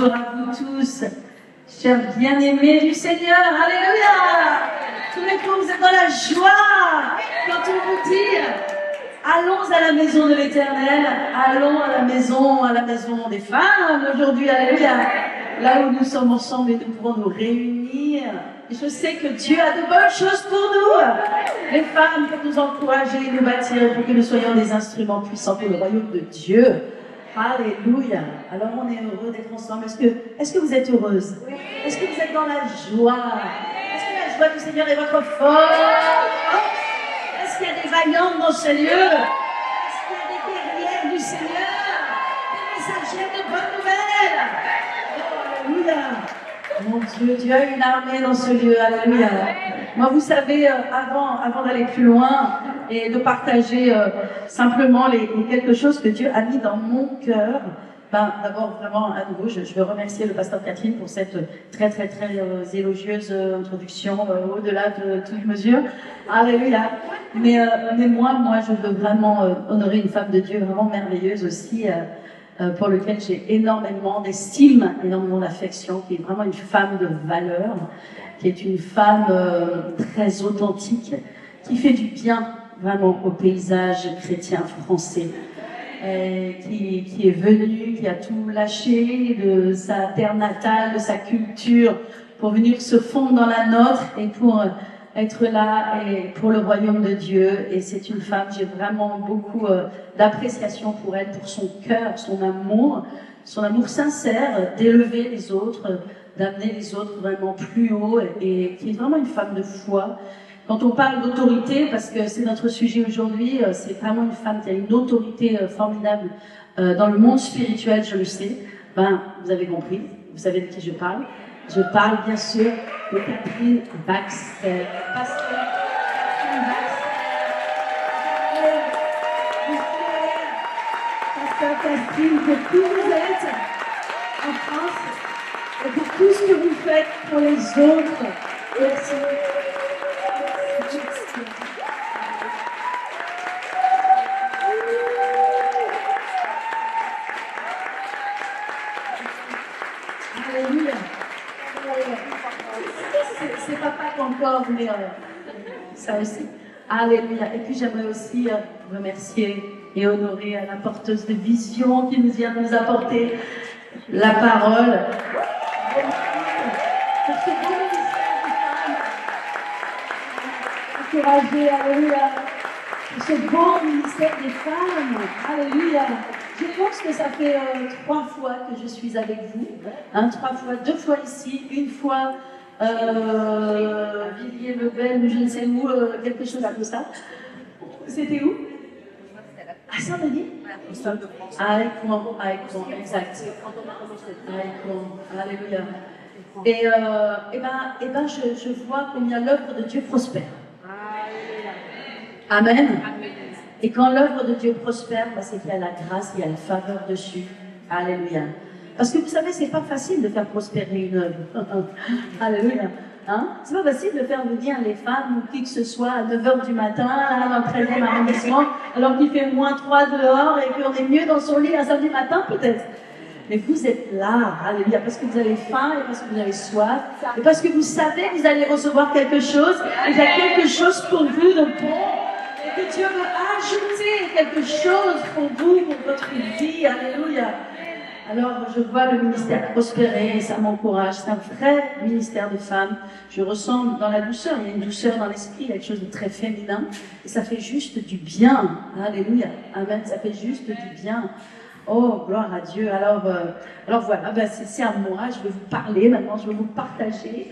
Bonjour à vous tous, chers bien-aimés du Seigneur, alléluia. Tous les coups, vous êtes dans la joie quand on vous dit allons à la maison de l'Éternel, allons à la maison des femmes aujourd'hui, alléluia. Là où nous sommes ensemble et nous pourrons nous réunir. Et je sais que Dieu a de bonnes choses pour nous, les femmes, pour nous encourager et nous bâtir, pour que nous soyons des instruments puissants pour le royaume de Dieu. Alléluia. Alors on est heureux d'être ensemble. Est-ce que vous êtes heureuse? Oui. Est-ce que vous êtes dans la joie? Est-ce que la joie du Seigneur est votre force? Est-ce qu'il y a des vaillantes dans ce lieu? Est-ce qu'il y a des guerrières du Seigneur? Des messagers de bonnes nouvelles? Alléluia. Mon Dieu, Dieu a une armée dans ce lieu. Alléluia. Moi, vous savez, avant d'aller plus loin et de partager simplement les quelque chose que Dieu a mis dans mon cœur, d'abord, vraiment, à nouveau, je veux remercier le pasteur Catherine pour cette très élogieuse introduction au-delà de toute mesure. Alléluia. Mais moi, je veux vraiment honorer une femme de Dieu vraiment merveilleuse aussi, pour lequel j'ai énormément d'estime, énormément d'affection, qui est vraiment une femme de valeur, qui est une femme très authentique, qui fait du bien vraiment au paysage chrétien français, qui est venue, qui a tout lâché de sa terre natale, de sa culture, pour venir se fondre dans la nôtre et pour être là et pour le royaume de Dieu. Et c'est une femme, j'ai vraiment beaucoup d'appréciation pour elle, pour son cœur, son amour sincère d'élever les autres, d'amener les autres vraiment plus haut, et qui est vraiment une femme de foi. Quand on parle d'autorité, parce que c'est notre sujet aujourd'hui, c'est vraiment une femme qui a une autorité formidable dans le monde spirituel, je le sais. Vous avez compris, vous savez de qui je parle. Je parle bien sûr de Catherine Baxter, pasteur Catherine Baxter. Pasteur Catherine, pour qui vous êtes en France et pour tout ce que vous faites pour les autres. Merci. Alléluia. C'est pas Pâques encore, mais ça aussi. Alléluia. Et puis j'aimerais aussi remercier et honorer la porteuse de vision qui nous vient de nous apporter la parole. Pour ce beau ministère des femmes. Encourager, alléluia. Pour ce beau ministère des femmes. Alléluia. Je pense que ça fait 3 fois que je suis avec vous. 3 fois, 2 fois ici, une fois Villiers-le-Bel, je ne sais où, quelque chose comme ça. C'était où? À Saint-Denis? À Écouen, exact. À Écouen, alléluia. Et je vois combien l'œuvre de Dieu prospère. Amen. Et quand l'œuvre de Dieu prospère, c'est qu'il y a la grâce, il y a la faveur dessus. Alléluia. Parce que vous savez, c'est pas facile de faire prospérer une œuvre. Alléluia. C'est pas facile de faire venir les femmes ou qui que ce soit à 9h du matin, là, dans le 13e arrondissement, alors qu'il fait -3 dehors et qu'on est mieux dans son lit un samedi matin, peut-être. Mais vous êtes là, alléluia, parce que vous avez faim et parce que vous avez soif, et parce que vous savez que vous allez recevoir quelque chose, et il y a quelque chose pour vous de bon. Que Dieu veut ajouter quelque chose pour vous, pour votre vie. Alléluia. Alors, je vois le ministère prospérer et ça m'encourage. C'est un vrai ministère de femmes. Je ressens dans la douceur, il y a une douceur dans l'esprit, quelque chose de très féminin. Et ça fait juste du bien. Alléluia. Amen. Ça fait juste du bien. Oh, gloire à Dieu. Alors voilà, c'est à moi. Je vais vous parler maintenant, je vais vous partager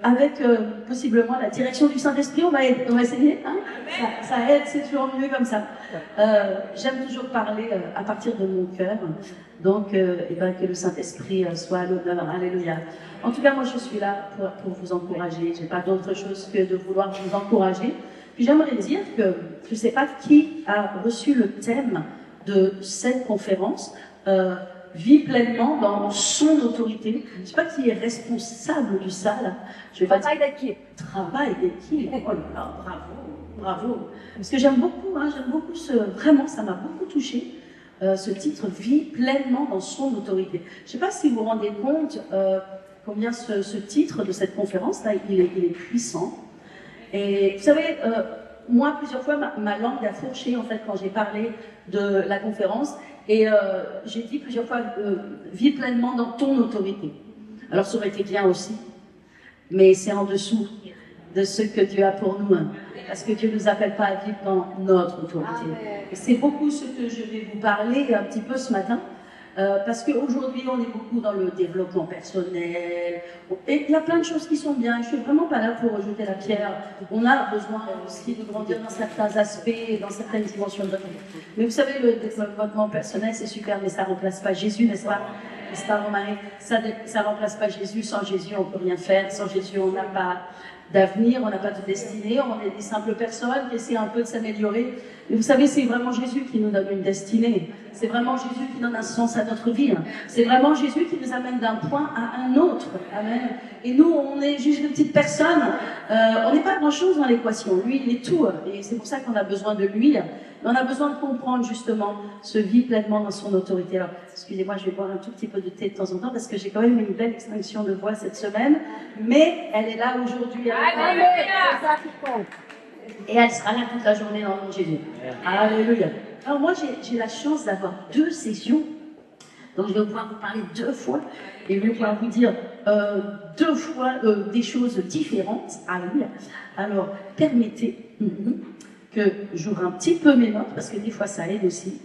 avec possiblement la direction du Saint-Esprit. On va essayer. Ça aide, c'est toujours mieux comme ça. J'aime toujours parler à partir de mon cœur. Donc, que le Saint-Esprit soit à l'honneur. Alléluia. En tout cas, moi, je suis là pour vous encourager. Je n'ai pas d'autre chose que de vouloir vous encourager. Puis j'aimerais dire que je ne sais pas qui a reçu le thème de cette conférence, vit pleinement dans son autorité. Je ne sais pas qui est responsable de ça, là. Travail d'équipe. Travail d'équipe. Oh là là, bravo. Parce que j'aime beaucoup, vraiment, ça m'a beaucoup touchée. ce titre « Vie pleinement dans son autorité ». Je ne sais pas si vous vous rendez compte combien ce titre de cette conférence-là, il est puissant. Et vous savez, moi, plusieurs fois, ma langue a fourché, en fait, quand j'ai parlé de la conférence. Et j'ai dit plusieurs fois « Vis pleinement dans ton autorité ». Alors, ça aurait été bien aussi, mais c'est en dessous de ce que Dieu a pour nous. Parce que Dieu ne nous appelle pas à vivre dans notre autorité. Et c'est beaucoup ce que je vais vous parler un petit peu ce matin. Parce qu'aujourd'hui, on est beaucoup dans le développement personnel. Et il y a plein de choses qui sont bien. Je ne suis vraiment pas là pour rejeter la pierre. On a besoin aussi de grandir dans certains aspects, dans certaines dimensions de notre vie. Mais vous savez, le développement personnel, c'est super, mais ça ne remplace pas Jésus, n'est-ce pas? N'est-ce pas, Romarie? Ça ne remplace pas Jésus. Sans Jésus, on ne peut rien faire. Sans Jésus, on n'a pas d'avenir, on n'a pas de destinée. On est des simples personnes qui essaient un peu de s'améliorer. Mais vous savez, c'est vraiment Jésus qui nous donne une destinée. C'est vraiment Jésus qui donne un sens à notre vie. C'est vraiment Jésus qui nous amène d'un point à un autre. Amen. Et nous, on est juste une petite personne. On n'est pas grand-chose dans l'équation. Lui, il est tout. Et c'est pour ça qu'on a besoin de lui. Mais on a besoin de comprendre justement ce vie pleinement dans son autorité. Alors, excusez-moi, je vais boire un tout petit peu de thé de temps en temps parce que j'ai quand même une belle extinction de voix cette semaine. Mais elle est là aujourd'hui. C'est ça qui compte. Et elle sera là toute la journée dans le nom de Jésus. Alléluia. Alors moi, j'ai la chance d'avoir 2 sessions. Donc je vais pouvoir vous parler 2 fois. Et je vais pouvoir vous dire 2 fois des choses différentes. Alléluia. Alors, permettez que j'ouvre un petit peu mes notes, parce que des fois ça aide aussi.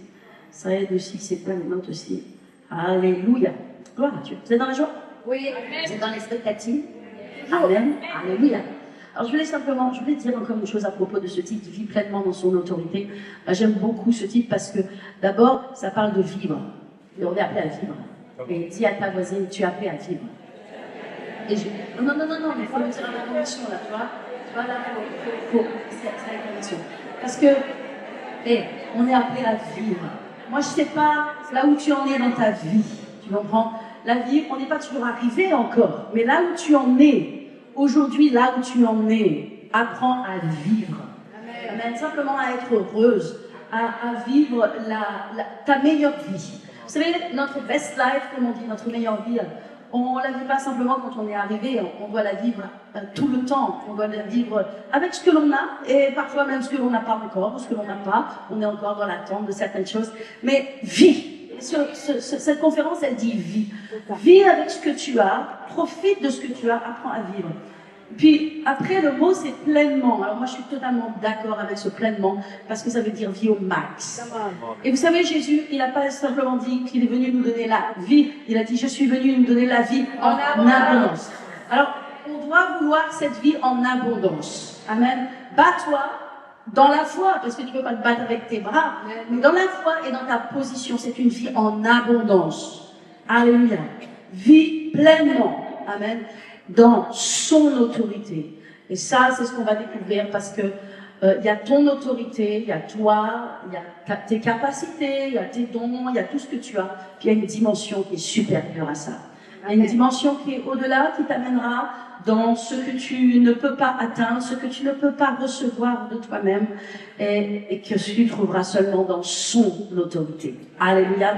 Ça aide aussi, c'est plein de notes aussi. Alléluia. Gloire à Dieu. Vous êtes dans la joie? Oui. Vous êtes dans l'expectative? Amen. Alléluia. Alors je voulais dire encore une chose à propos de ce titre, Vie pleinement dans son autorité. J'aime beaucoup ce titre parce que d'abord, ça parle de vivre. Et on est appelé à vivre. Et dis à ta voisine, tu es appelé à vivre. Et je... Non, mais il faut le dire à la conviction là, tu vois. Tu vois là, c'est la conviction. Parce que, on est appelé à vivre. Moi je sais pas là où tu en es dans ta vie, tu comprends? La vie, on n'est pas toujours arrivé encore, mais là où tu en es, aujourd'hui, là où tu en es, apprends à vivre. Amen. Simplement à être heureuse, à vivre ta meilleure vie. Vous savez, notre best life, comme on dit, notre meilleure vie, on ne la vit pas simplement quand on est arrivé, on doit la vivre tout le temps. On doit la vivre avec ce que l'on a, et parfois même ce que l'on n'a pas encore, ou ce que l'on n'a pas. On est encore dans l'attente de certaines choses. Mais vis. Cette conférence, elle dit vie. Vis avec ce que tu as, profite de ce que tu as, apprends à vivre. Puis après, le mot c'est pleinement. Alors moi je suis totalement d'accord avec ce pleinement, parce que ça veut dire vie au max. Et vous savez, Jésus, il n'a pas simplement dit qu'il est venu nous donner la vie, il a dit je suis venu nous donner la vie en abondance. Alors on doit vouloir cette vie en abondance. Amen. Bats-toi dans la foi, parce que tu ne peux pas te battre avec tes bras, mais dans la foi et dans ta position, c'est une vie en abondance. Alléluia. Vie pleinement. Amen. Dans son autorité. Et ça, c'est ce qu'on va découvrir, parce que il y a ton autorité, il y a toi, il y a tes capacités, il y a tes dons, il y a tout ce que tu as. Puis il y a une dimension qui est supérieure à ça. Il y a une dimension qui est au-delà, qui t'amènera dans ce que tu ne peux pas atteindre, ce que tu ne peux pas recevoir de toi-même, et que tu trouveras seulement dans son autorité. Alléluia.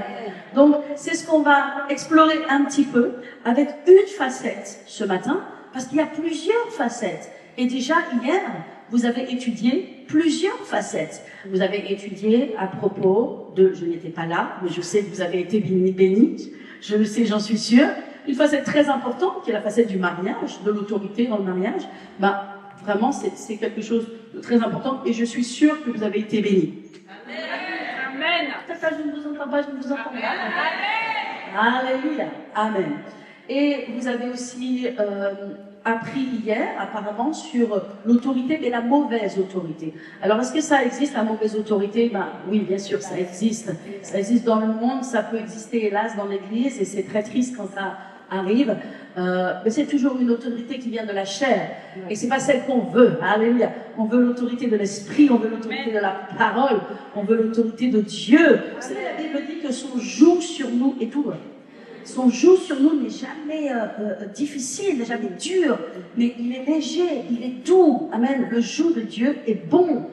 Donc, c'est ce qu'on va explorer un petit peu avec une facette ce matin, parce qu'il y a plusieurs facettes. Et déjà, hier, vous avez étudié plusieurs facettes. Vous avez étudié à propos de, je n'étais pas là, mais je sais que vous avez été bénis, je le sais, j'en suis sûre. Une facette très importante, qui est la facette du mariage, de l'autorité dans le mariage. Vraiment, c'est quelque chose de très important, et je suis sûre que vous avez été bénis. Amen. Ça, je ne vous entends pas, je ne vous entends pas. Amen. Alléluia. Amen. Et vous avez aussi appris hier, apparemment, sur l'autorité, mais la mauvaise autorité. Alors, est-ce que ça existe, la mauvaise autorité? Oui, bien sûr, ça existe. Ça existe dans le monde, ça peut exister, hélas, dans l'Église, et c'est très triste quand ça arrive. Mais c'est toujours une autorité qui vient de la chair. Et c'est pas celle qu'on veut. Alléluia. On veut l'autorité de l'esprit, on veut l'autorité de la parole, on veut l'autorité de Dieu. Vous savez, la Bible dit que son joug sur nous est tout. Son joug sur nous n'est jamais difficile, n'est jamais dur, mais il est léger, il est doux. Amen. Le joug de Dieu est bon.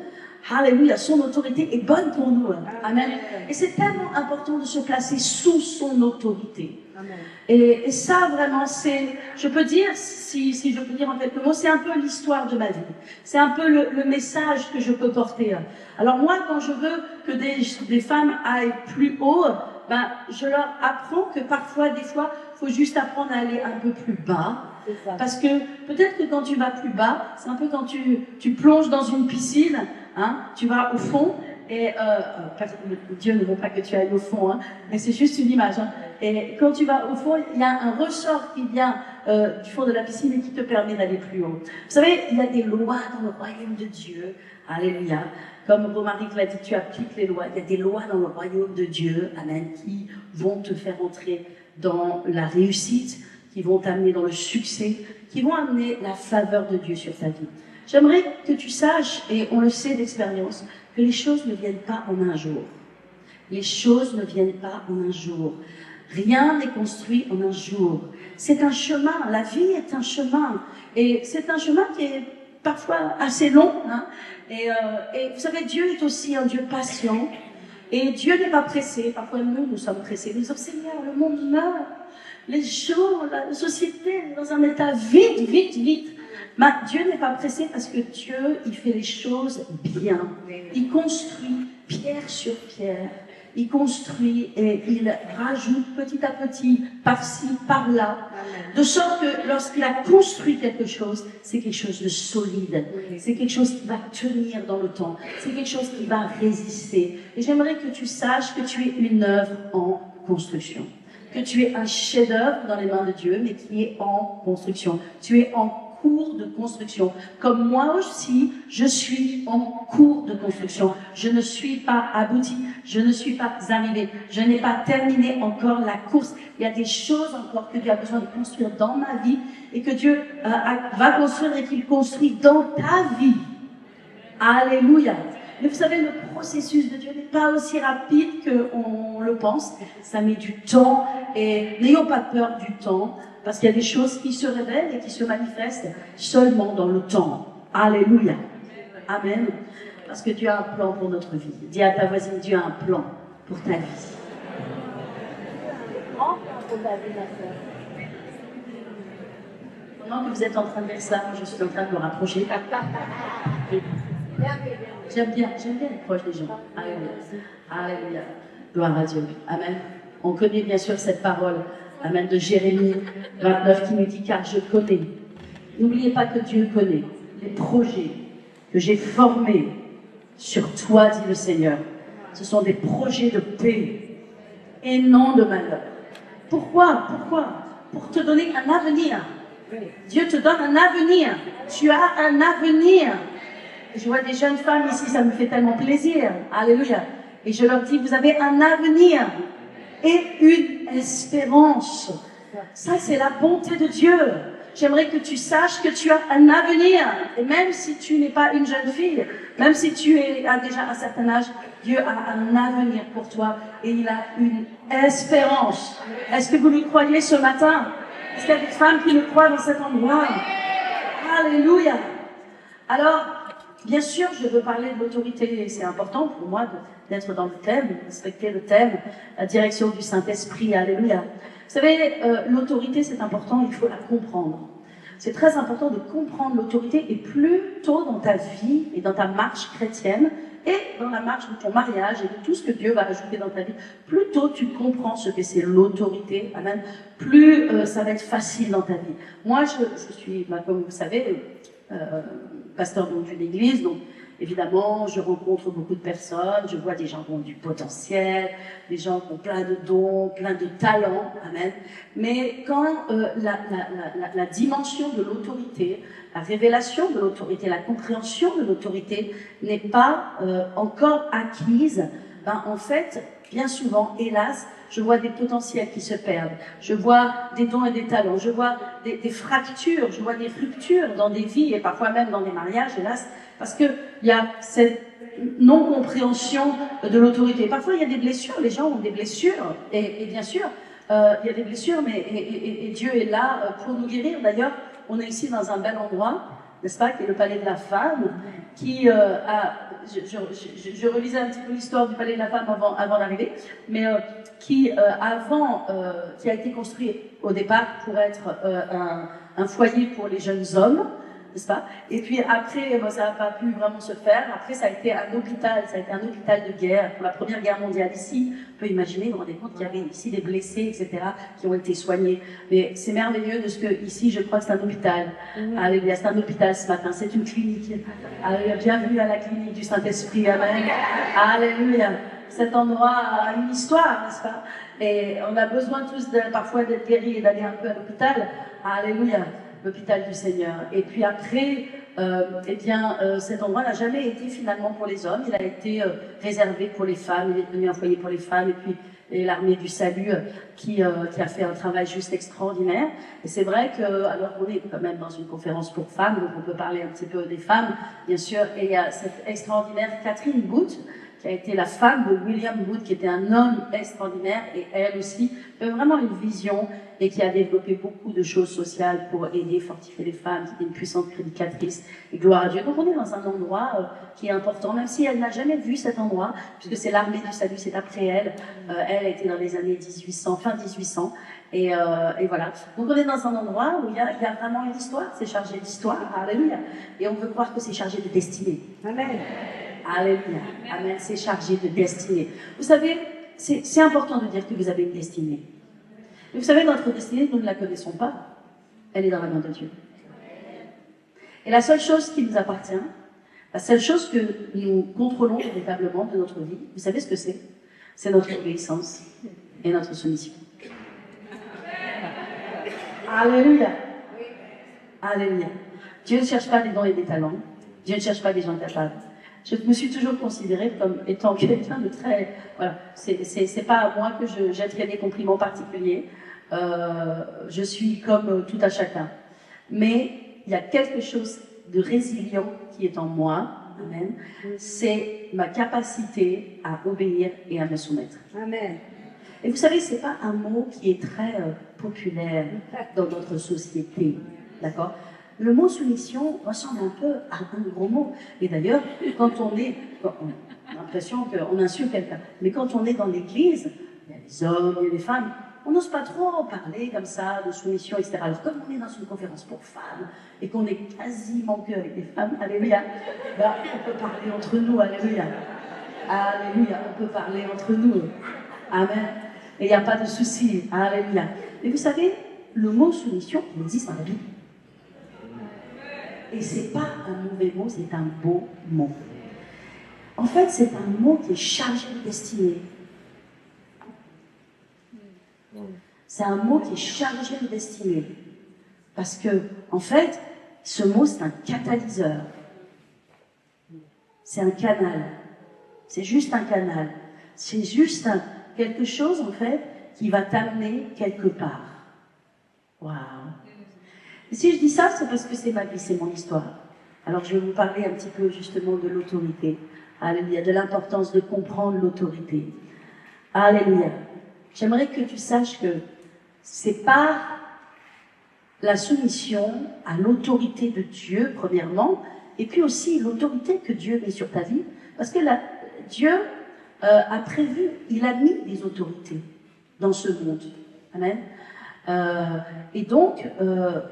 Alléluia, son autorité est bonne pour nous. Amen. Et c'est tellement important de se placer sous son autorité. Et ça, vraiment, c'est, je peux dire, si je peux dire en quelques mots, c'est un peu l'histoire de ma vie. C'est un peu le message que je peux porter. Alors moi, quand je veux que des femmes aillent plus haut, ben, je leur apprends que parfois, des fois, il faut juste apprendre à aller un peu plus bas. Parce que peut-être que quand tu vas plus bas, c'est un peu quand tu plonges dans une piscine, hein, tu vas au fond, et Dieu ne veut pas que tu ailles au fond, hein, mais c'est juste une image. Hein. Et quand tu vas au fond, il y a un ressort qui vient du fond de la piscine et qui te permet d'aller plus haut. Vous savez, il y a des lois dans le royaume de Dieu. Alléluia. Comme Romaric l'a dit, tu appliques les lois. Il y a des lois dans le royaume de Dieu, amen, qui vont te faire entrer dans la réussite, qui vont t'amener dans le succès, qui vont amener la faveur de Dieu sur ta vie. J'aimerais que tu saches, et on le sait d'expérience, que les choses ne viennent pas en un jour. Les choses ne viennent pas en un jour. Rien n'est construit en un jour. C'est un chemin, la vie est un chemin. Et c'est un chemin qui est parfois assez long. Hein. Et vous savez, Dieu est aussi un Dieu patient. Et Dieu n'est pas pressé. Parfois, nous sommes pressés. Nous disons, Seigneur, le monde meurt. Les gens, la société est dans un état vite, vite, vite. Mais Dieu n'est pas pressé parce que Dieu, il fait les choses bien. Il construit pierre sur pierre. Il construit et il rajoute petit à petit, par-ci, par-là. De sorte que lorsqu'il a construit quelque chose, c'est quelque chose de solide. C'est quelque chose qui va tenir dans le temps. C'est quelque chose qui va résister. Et j'aimerais que tu saches que tu es une œuvre en construction. Que tu es un chef-d'œuvre dans les mains de Dieu, mais qui est en construction. Tu es en cours de construction. Comme moi aussi, je suis en cours de construction. Je ne suis pas abouti, je ne suis pas arrivé, je n'ai pas terminé encore la course. Il y a des choses encore que Dieu a besoin de construire dans ma vie et que Dieu va construire et qu'il construit dans ta vie. Alléluia. Mais vous savez, le processus de Dieu n'est pas aussi rapide qu'on le pense. Ça met du temps et n'ayons pas peur du temps. Parce qu'il y a des choses qui se révèlent et qui se manifestent seulement dans le temps. Alléluia. Amen. Parce que Dieu a un plan pour notre vie. Dis à ta voisine, Dieu a un plan pour ta vie. Pendant que vous êtes en train de faire ça, je suis en train de me rapprocher. J'aime bien être proche des gens. Alléluia. Alléluia. Gloire à Dieu. Amen. On connaît bien sûr cette parole. Amen, de Jérémie 29 qui nous dit, car je connais. N'oubliez pas que Dieu connaît les projets que j'ai formés sur toi, dit le Seigneur. Ce sont des projets de paix et non de malheur. Pourquoi? Pour te donner un avenir. Dieu te donne un avenir. Tu as un avenir. Je vois des jeunes femmes ici, ça me fait tellement plaisir. Alléluia. Et je leur dis, vous avez un avenir et une espérance. Ça, c'est la bonté de Dieu. J'aimerais que tu saches que tu as un avenir. Et même si tu n'es pas une jeune fille, même si tu as déjà un certain âge, Dieu a un avenir pour toi et il a une espérance. Est-ce que vous le croyez ce matin? Est-ce qu'il y a des femmes qui le croient dans cet endroit? Alléluia. Alors, bien sûr, je veux parler de l'autorité et c'est important pour moi d'être dans le thème, de respecter le thème, la direction du Saint-Esprit. Alléluia. Vous savez, l'autorité, c'est important, il faut la comprendre. C'est très important de comprendre l'autorité et plus tôt dans ta vie et dans ta marche chrétienne et dans la marche de ton mariage et de tout ce que Dieu va ajouter dans ta vie, plus tôt tu comprends ce que c'est l'autorité, amen, plus ça va être facile dans ta vie. Moi, je suis, comme vous savez, pasteur d'une église, donc évidemment, je rencontre beaucoup de personnes, je vois des gens qui ont du potentiel, des gens qui ont plein de dons, plein de talents, amen. Mais quand la dimension de l'autorité, la révélation de l'autorité, la compréhension de l'autorité n'est pas encore acquise, ben en fait, bien souvent, hélas, je vois des potentiels qui se perdent, je vois des dons et des talents, je vois des fractures, je vois des ruptures dans des vies et parfois même dans des mariages, hélas, parce qu'il y a cette non-compréhension de l'autorité. Parfois, il y a des blessures, les gens ont des blessures, et bien sûr, il y a des blessures, mais et Dieu est là pour nous guérir. D'ailleurs, on est ici dans un bel endroit, n'est-ce pas, qui est le palais de la femme, qui je relisais un petit peu l'histoire du palais de la femme avant d'arriver, mais qui a été construit au départ pour être un foyer pour les jeunes hommes, n'est-ce pas? Et puis après, ça n'a pas pu vraiment se faire. Après, ça a été un hôpital de guerre pour la Première Guerre mondiale. Ici, on peut imaginer, vous vous rendez compte qu'il y avait ici des blessés, etc., qui ont été soignés. Mais c'est merveilleux de ce que ici, je crois que c'est un hôpital. Alléluia, c'est un hôpital ce matin, c'est une clinique. Alléluia, bienvenue à la clinique du Saint-Esprit, amen. Alléluia. Cet endroit a une histoire, n'est-ce pas? Et on a besoin tous parfois d'être guéris et d'aller un peu à l'hôpital. Alléluia. L'hôpital du Seigneur. Et puis après, cet endroit n'a jamais été finalement pour les hommes, il a été réservé pour les femmes, il est devenu un foyer pour les femmes, et puis l'armée du salut qui a fait un travail juste extraordinaire. Et c'est vrai que, alors on est quand même dans une conférence pour femmes, donc on peut parler un petit peu des femmes, bien sûr, et il y a cette extraordinaire Catherine Booth, qui a été la femme de William Booth, qui était un homme extraordinaire, et elle aussi avait vraiment une vision, et qui a développé beaucoup de choses sociales pour aider, fortifier les femmes, qui était une puissante prédicatrice, et gloire à Dieu. Donc on est dans un endroit qui est important, même si elle n'a jamais vu cet endroit, puisque c'est l'armée du salut, c'est après elle. Elle a été dans les années 1800, fin 1800, et voilà. Donc on est dans un endroit où il y a vraiment une histoire, c'est chargé d'histoire, alléluia, et on veut croire que c'est chargé de destinée. Amen. Alléluia, amen, c'est chargé de destinée. Vous savez, c'est important de dire que vous avez une destinée. Mais vous savez, notre destinée, nous ne la connaissons pas. Elle est dans la main de Dieu. Et la seule chose qui nous appartient, la seule chose que nous contrôlons véritablement de notre vie, vous savez ce que c'est? C'est notre obéissance et notre soumission. Alléluia. Alléluia. Dieu ne cherche pas des dons et des talents. Dieu ne cherche pas des gens capables. Je me suis toujours considérée comme étant quelqu'un de très... Voilà, c'est pas à moi que j'attirais des compliments particuliers. Je suis comme tout à chacun. Mais il y a quelque chose de résilient qui est en moi. Amen. C'est ma capacité à obéir et à me soumettre. Amen. Et vous savez, c'est pas un mot qui est très populaire dans notre société. D'accord? Le mot soumission ressemble un peu à un gros mot. Et d'ailleurs, on a l'impression qu'on insulte quelqu'un. Mais quand on est dans l'église, il y a les hommes, il y a les femmes, on n'ose pas trop parler comme ça de soumission, etc. Alors comme on est dans une conférence pour femmes et qu'on est quasiment que avec des femmes, alléluia, on peut parler entre nous, alléluia. Alléluia, on peut parler entre nous. Amen. Et il n'y a pas de souci, alléluia. Mais vous savez, le mot soumission, il existe dans la Bible. Et c'est pas un mauvais mot, c'est un beau mot. En fait, c'est un mot qui est chargé de destinée. C'est un mot qui est chargé de destinée. Parce que, en fait, ce mot, c'est un catalyseur. C'est un canal. C'est juste un canal. C'est juste quelque chose, en fait, qui va t'amener quelque part. Waouh! Et si je dis ça, c'est parce que c'est ma vie, c'est mon histoire. Alors je vais vous parler un petit peu justement de l'autorité. Alléluia, de l'importance de comprendre l'autorité. Alléluia. J'aimerais que tu saches que c'est par la soumission à l'autorité de Dieu, premièrement, et puis aussi l'autorité que Dieu met sur ta vie, parce que Dieu a prévu, il a mis des autorités dans ce monde. Amen. Et donc,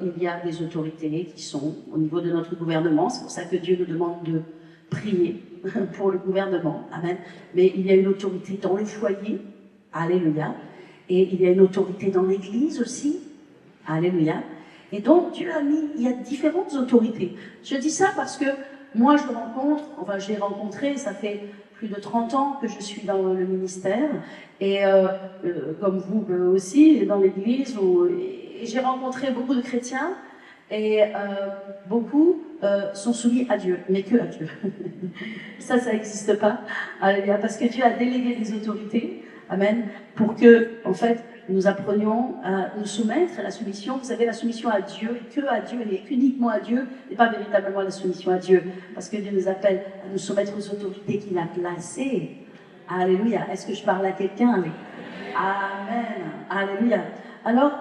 il y a des autorités qui sont au niveau de notre gouvernement. C'est pour ça que Dieu nous demande de prier pour le gouvernement. Amen. Mais il y a une autorité dans le foyer. Alléluia. Et il y a une autorité dans l'église aussi. Alléluia. Et donc, Dieu a mis, il y a différentes autorités. Je dis ça parce que moi, je l'ai rencontré, ça fait plus de 30 ans que je suis dans le ministère, et comme vous aussi, dans l'église, et j'ai rencontré beaucoup de chrétiens, et beaucoup sont soumis à Dieu, mais que à Dieu. Ça n'existe pas, parce que Dieu a délégué des autorités, amen, pour que, en fait, nous apprenions à nous soumettre à la soumission. Vous savez, la soumission à Dieu, et que à Dieu, et uniquement à Dieu, et pas véritablement la soumission à Dieu. Parce que Dieu nous appelle à nous soumettre aux autorités qu'il a placées. Alléluia. Est-ce que je parle à quelqu'un? Amen. Alléluia. Alors,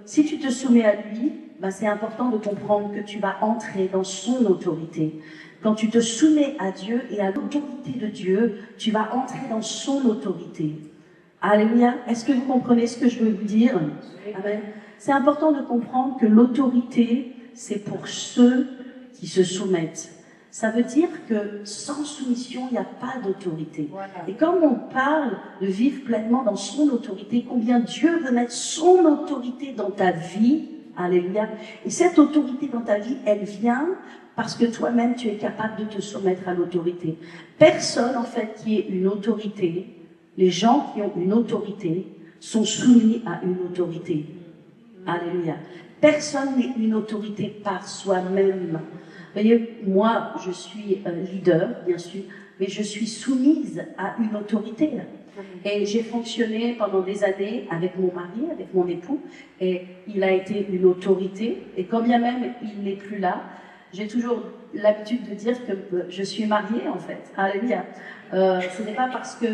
si tu te soumets à lui, ben c'est important de comprendre que tu vas entrer dans son autorité. Quand tu te soumets à Dieu et à l'autorité de Dieu, tu vas entrer dans son autorité. Alléluia. Est-ce que vous comprenez ce que je veux vous dire? Amen. C'est important de comprendre que l'autorité, c'est pour ceux qui se soumettent. Ça veut dire que sans soumission, il n'y a pas d'autorité. Voilà. Et comme on parle de vivre pleinement dans son autorité, combien Dieu veut mettre son autorité dans ta vie, alléluia. Et cette autorité dans ta vie, elle vient parce que toi-même, tu es capable de te soumettre à l'autorité. Personne, en fait, qui ait une autorité, les gens qui ont une autorité, sont soumis à une autorité. Alléluia. Personne n'est une autorité par soi-même. Vous voyez, moi, je suis leader, bien sûr, mais je suis soumise à une autorité. Et j'ai fonctionné pendant des années avec mon mari, avec mon époux, et il a été une autorité, et quand bien même il n'est plus là, j'ai toujours l'habitude de dire que je suis mariée, en fait. Alléluia. Ce n'est pas parce que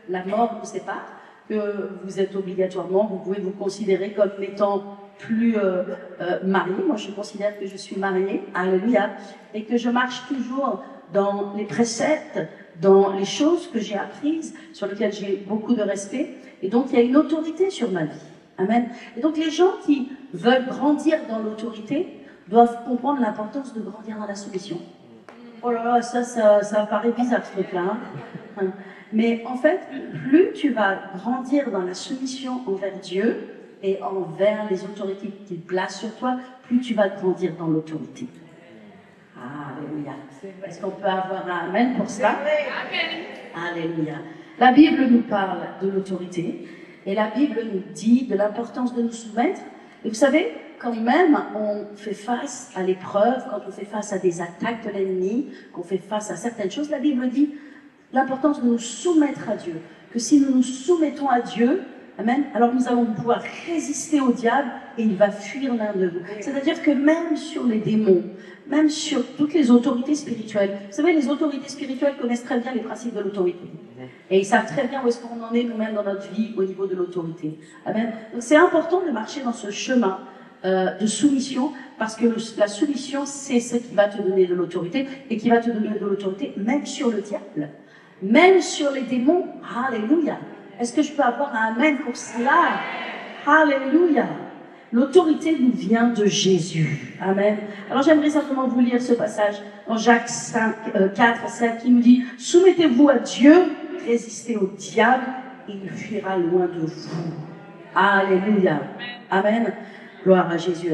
la mort nous sépare que vous êtes obligatoirement, vous pouvez vous considérer comme étant plus mariée. Moi, je considère que je suis mariée, alléluia, et que je marche toujours dans les préceptes, dans les choses que j'ai apprises, sur lesquelles j'ai beaucoup de respect, et donc il y a une autorité sur ma vie. Amen. Et donc les gens qui veulent grandir dans l'autorité doivent comprendre l'importance de grandir dans la soumission. Oh là là, ça paraît bizarre ce truc-là. Hein. Mais en fait, plus tu vas grandir dans la soumission envers Dieu et envers les autorités qu'il place sur toi, plus tu vas grandir dans l'autorité. Alléluia. Est-ce qu'on peut avoir un amen pour ça? Alléluia. La Bible nous parle de l'autorité et la Bible nous dit de l'importance de nous soumettre. Et vous savez, quand même on fait face à l'épreuve, quand on fait face à des attaques de l'ennemi, qu'on fait face à certaines choses, la Bible dit l'importance de nous soumettre à Dieu. Que si nous nous soumettons à Dieu, amen, alors nous allons pouvoir résister au diable et il va fuir l'un de nous. C'est-à-dire que même sur les démons, même sur toutes les autorités spirituelles, vous savez, les autorités spirituelles connaissent très bien les principes de l'autorité. Et ils savent très bien où est-ce qu'on en est nous-mêmes dans notre vie au niveau de l'autorité. Amen. Donc c'est important de marcher dans ce chemin de soumission, parce que la soumission, c'est ce qui va te donner de l'autorité, et qui va te donner de l'autorité même sur le diable, même sur les démons. Alléluia. Est-ce que je peux avoir un amen pour cela? Alléluia. L'autorité nous vient de Jésus. Amen. Alors j'aimerais simplement vous lire ce passage dans Jacques 4, 7 qui nous dit « Soumettez-vous à Dieu, résistez au diable, il fuira loin de vous. » Alléluia. Amen. Gloire à Jésus.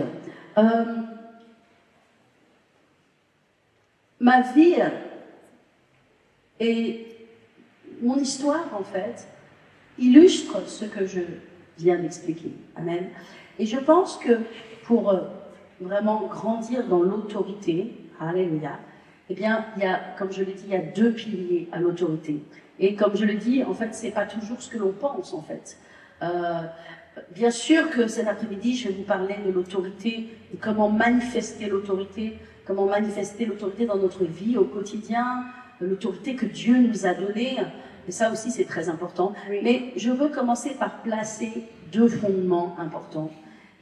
Ma vie et mon histoire, en fait, illustre ce que je viens d'expliquer. Amen. Et je pense que pour vraiment grandir dans l'autorité, alléluia, eh bien, il y a, comme je l'ai dit, il y a deux piliers à l'autorité. Et comme je le dis, en fait, c'est pas toujours ce que l'on pense, en fait. Bien sûr que cet après-midi, je vais vous parler de l'autorité, de comment manifester l'autorité dans notre vie au quotidien, l'autorité que Dieu nous a donnée. Et ça aussi, c'est très important. Oui. Mais je veux commencer par placer deux fondements importants.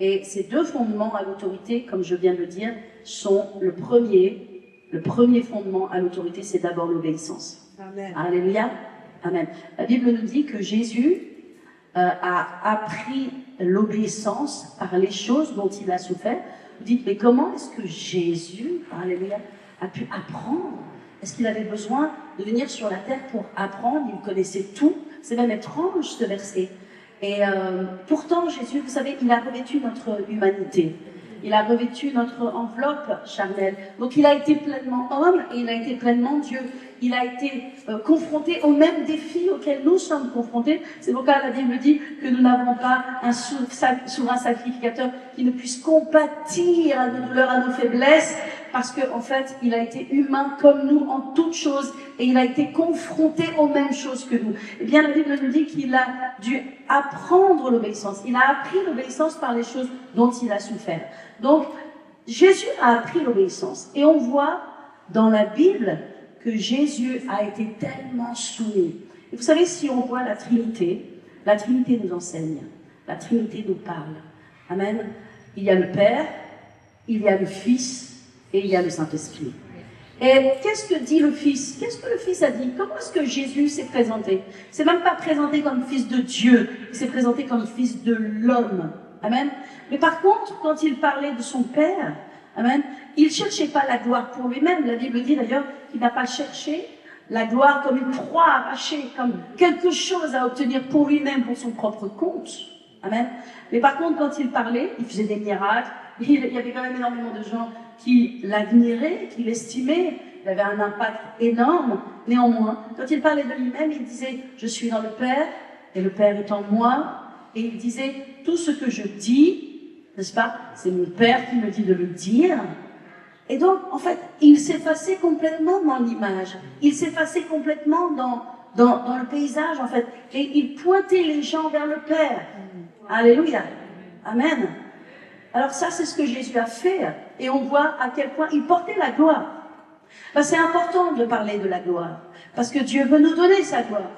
Et ces deux fondements à l'autorité, comme je viens de le dire, sont le premier fondement à l'autorité, c'est d'abord l'obéissance. Amen. Alléluia. Amen. La Bible nous dit que Jésus a appris l'obéissance par les choses dont il a souffert. Vous dites, mais comment est-ce que Jésus, alléluia, a pu apprendre? Est-ce qu'il avait besoin de venir sur la terre pour apprendre? Il connaissait tout. C'est même étrange ce verset. Et pourtant, Jésus, vous savez, il a revêtu notre humanité. Il a revêtu notre enveloppe charnelle. Donc il a été pleinement homme et il a été pleinement Dieu. Il a été confronté aux mêmes défis auxquels nous sommes confrontés. C'est pourquoi la Bible dit que nous n'avons pas un souverain sacrificateur qui ne puisse compatir à nos douleurs, à nos faiblesses, parce qu'en fait, il a été humain comme nous en toutes choses et il a été confronté aux mêmes choses que nous. Eh bien, la Bible nous dit qu'il a dû apprendre l'obéissance. Il a appris l'obéissance par les choses dont il a souffert. Donc, Jésus a appris l'obéissance. Et on voit dans la Bible que Jésus a été tellement soumis. Et vous savez, si on voit la Trinité nous enseigne. La Trinité nous parle. Amen. Il y a le Père, il y a le Fils et il y a le Saint-Esprit. Et qu'est-ce que dit le Fils? Qu'est-ce que le Fils a dit? Comment est-ce que Jésus s'est présenté? Il s'est même pas présenté comme Fils de Dieu, il s'est présenté comme Fils de l'homme. Amen. Mais par contre, quand il parlait de son Père, amen, il ne cherchait pas la gloire pour lui-même. La Bible dit d'ailleurs qu'il n'a pas cherché la gloire comme une proie arrachée, comme quelque chose à obtenir pour lui-même, pour son propre compte. Amen. Mais par contre, quand il parlait, il faisait des miracles. Il y avait quand même énormément de gens qui l'admiraient, qui l'estimaient. Il avait un impact énorme. Néanmoins, quand il parlait de lui-même, il disait « Je suis dans le Père, et le Père est en moi ». Et il disait « Tout ce que je dis, n'est-ce pas, c'est mon Père qui me dit de le dire ». Et donc, en fait, il s'effaçait complètement dans l'image. Il s'effaçait complètement dans le paysage, en fait. Et il pointait les gens vers le Père. Alléluia. Amen. Alors ça, c'est ce que Jésus a fait. Et on voit à quel point il portait la gloire. C'est important de parler de la gloire. Parce que Dieu veut nous donner sa gloire.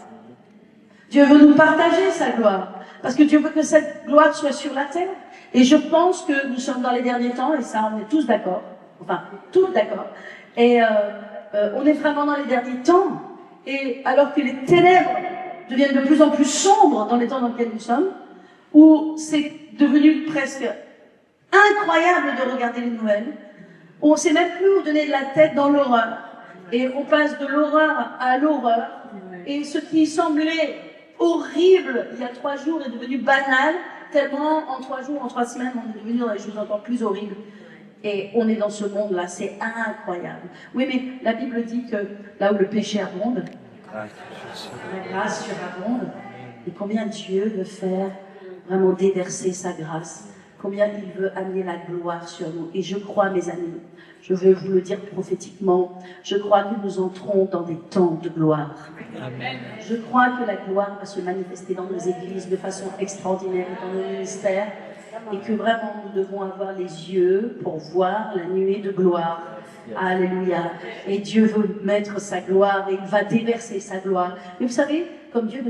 Dieu veut nous partager sa gloire. Parce que Dieu veut que cette gloire soit sur la terre. Et je pense que nous sommes dans les derniers temps, et ça, on est tous d'accord. Enfin, tous d'accord. Et on est vraiment dans les derniers temps. Et alors que les ténèbres deviennent de plus en plus sombres dans les temps dans lesquels nous sommes, où c'est devenu presque incroyable de regarder les nouvelles, où on ne sait même plus où donner de la tête dans l'horreur. Et on passe de l'horreur à l'horreur. Et ce qui semblait horrible il y a 3 jours est devenu banal, tellement en 3 jours, en 3 semaines, on est devenu dans des choses encore plus horribles. Et on est dans ce monde-là, c'est incroyable. Oui, mais la Bible dit que là où le péché abonde, la grâce surabonde. Et combien Dieu veut faire vraiment déverser sa grâce, combien il veut amener la gloire sur nous. Et je crois, mes amis, je vais vous le dire prophétiquement, je crois que nous entrons dans des temps de gloire. Amen. Je crois que la gloire va se manifester dans nos églises de façon extraordinaire et dans nos ministères. Et que vraiment nous devons avoir les yeux pour voir la nuée de gloire. Alléluia. Et Dieu veut mettre sa gloire et il va déverser sa gloire. Mais vous savez, comme Dieu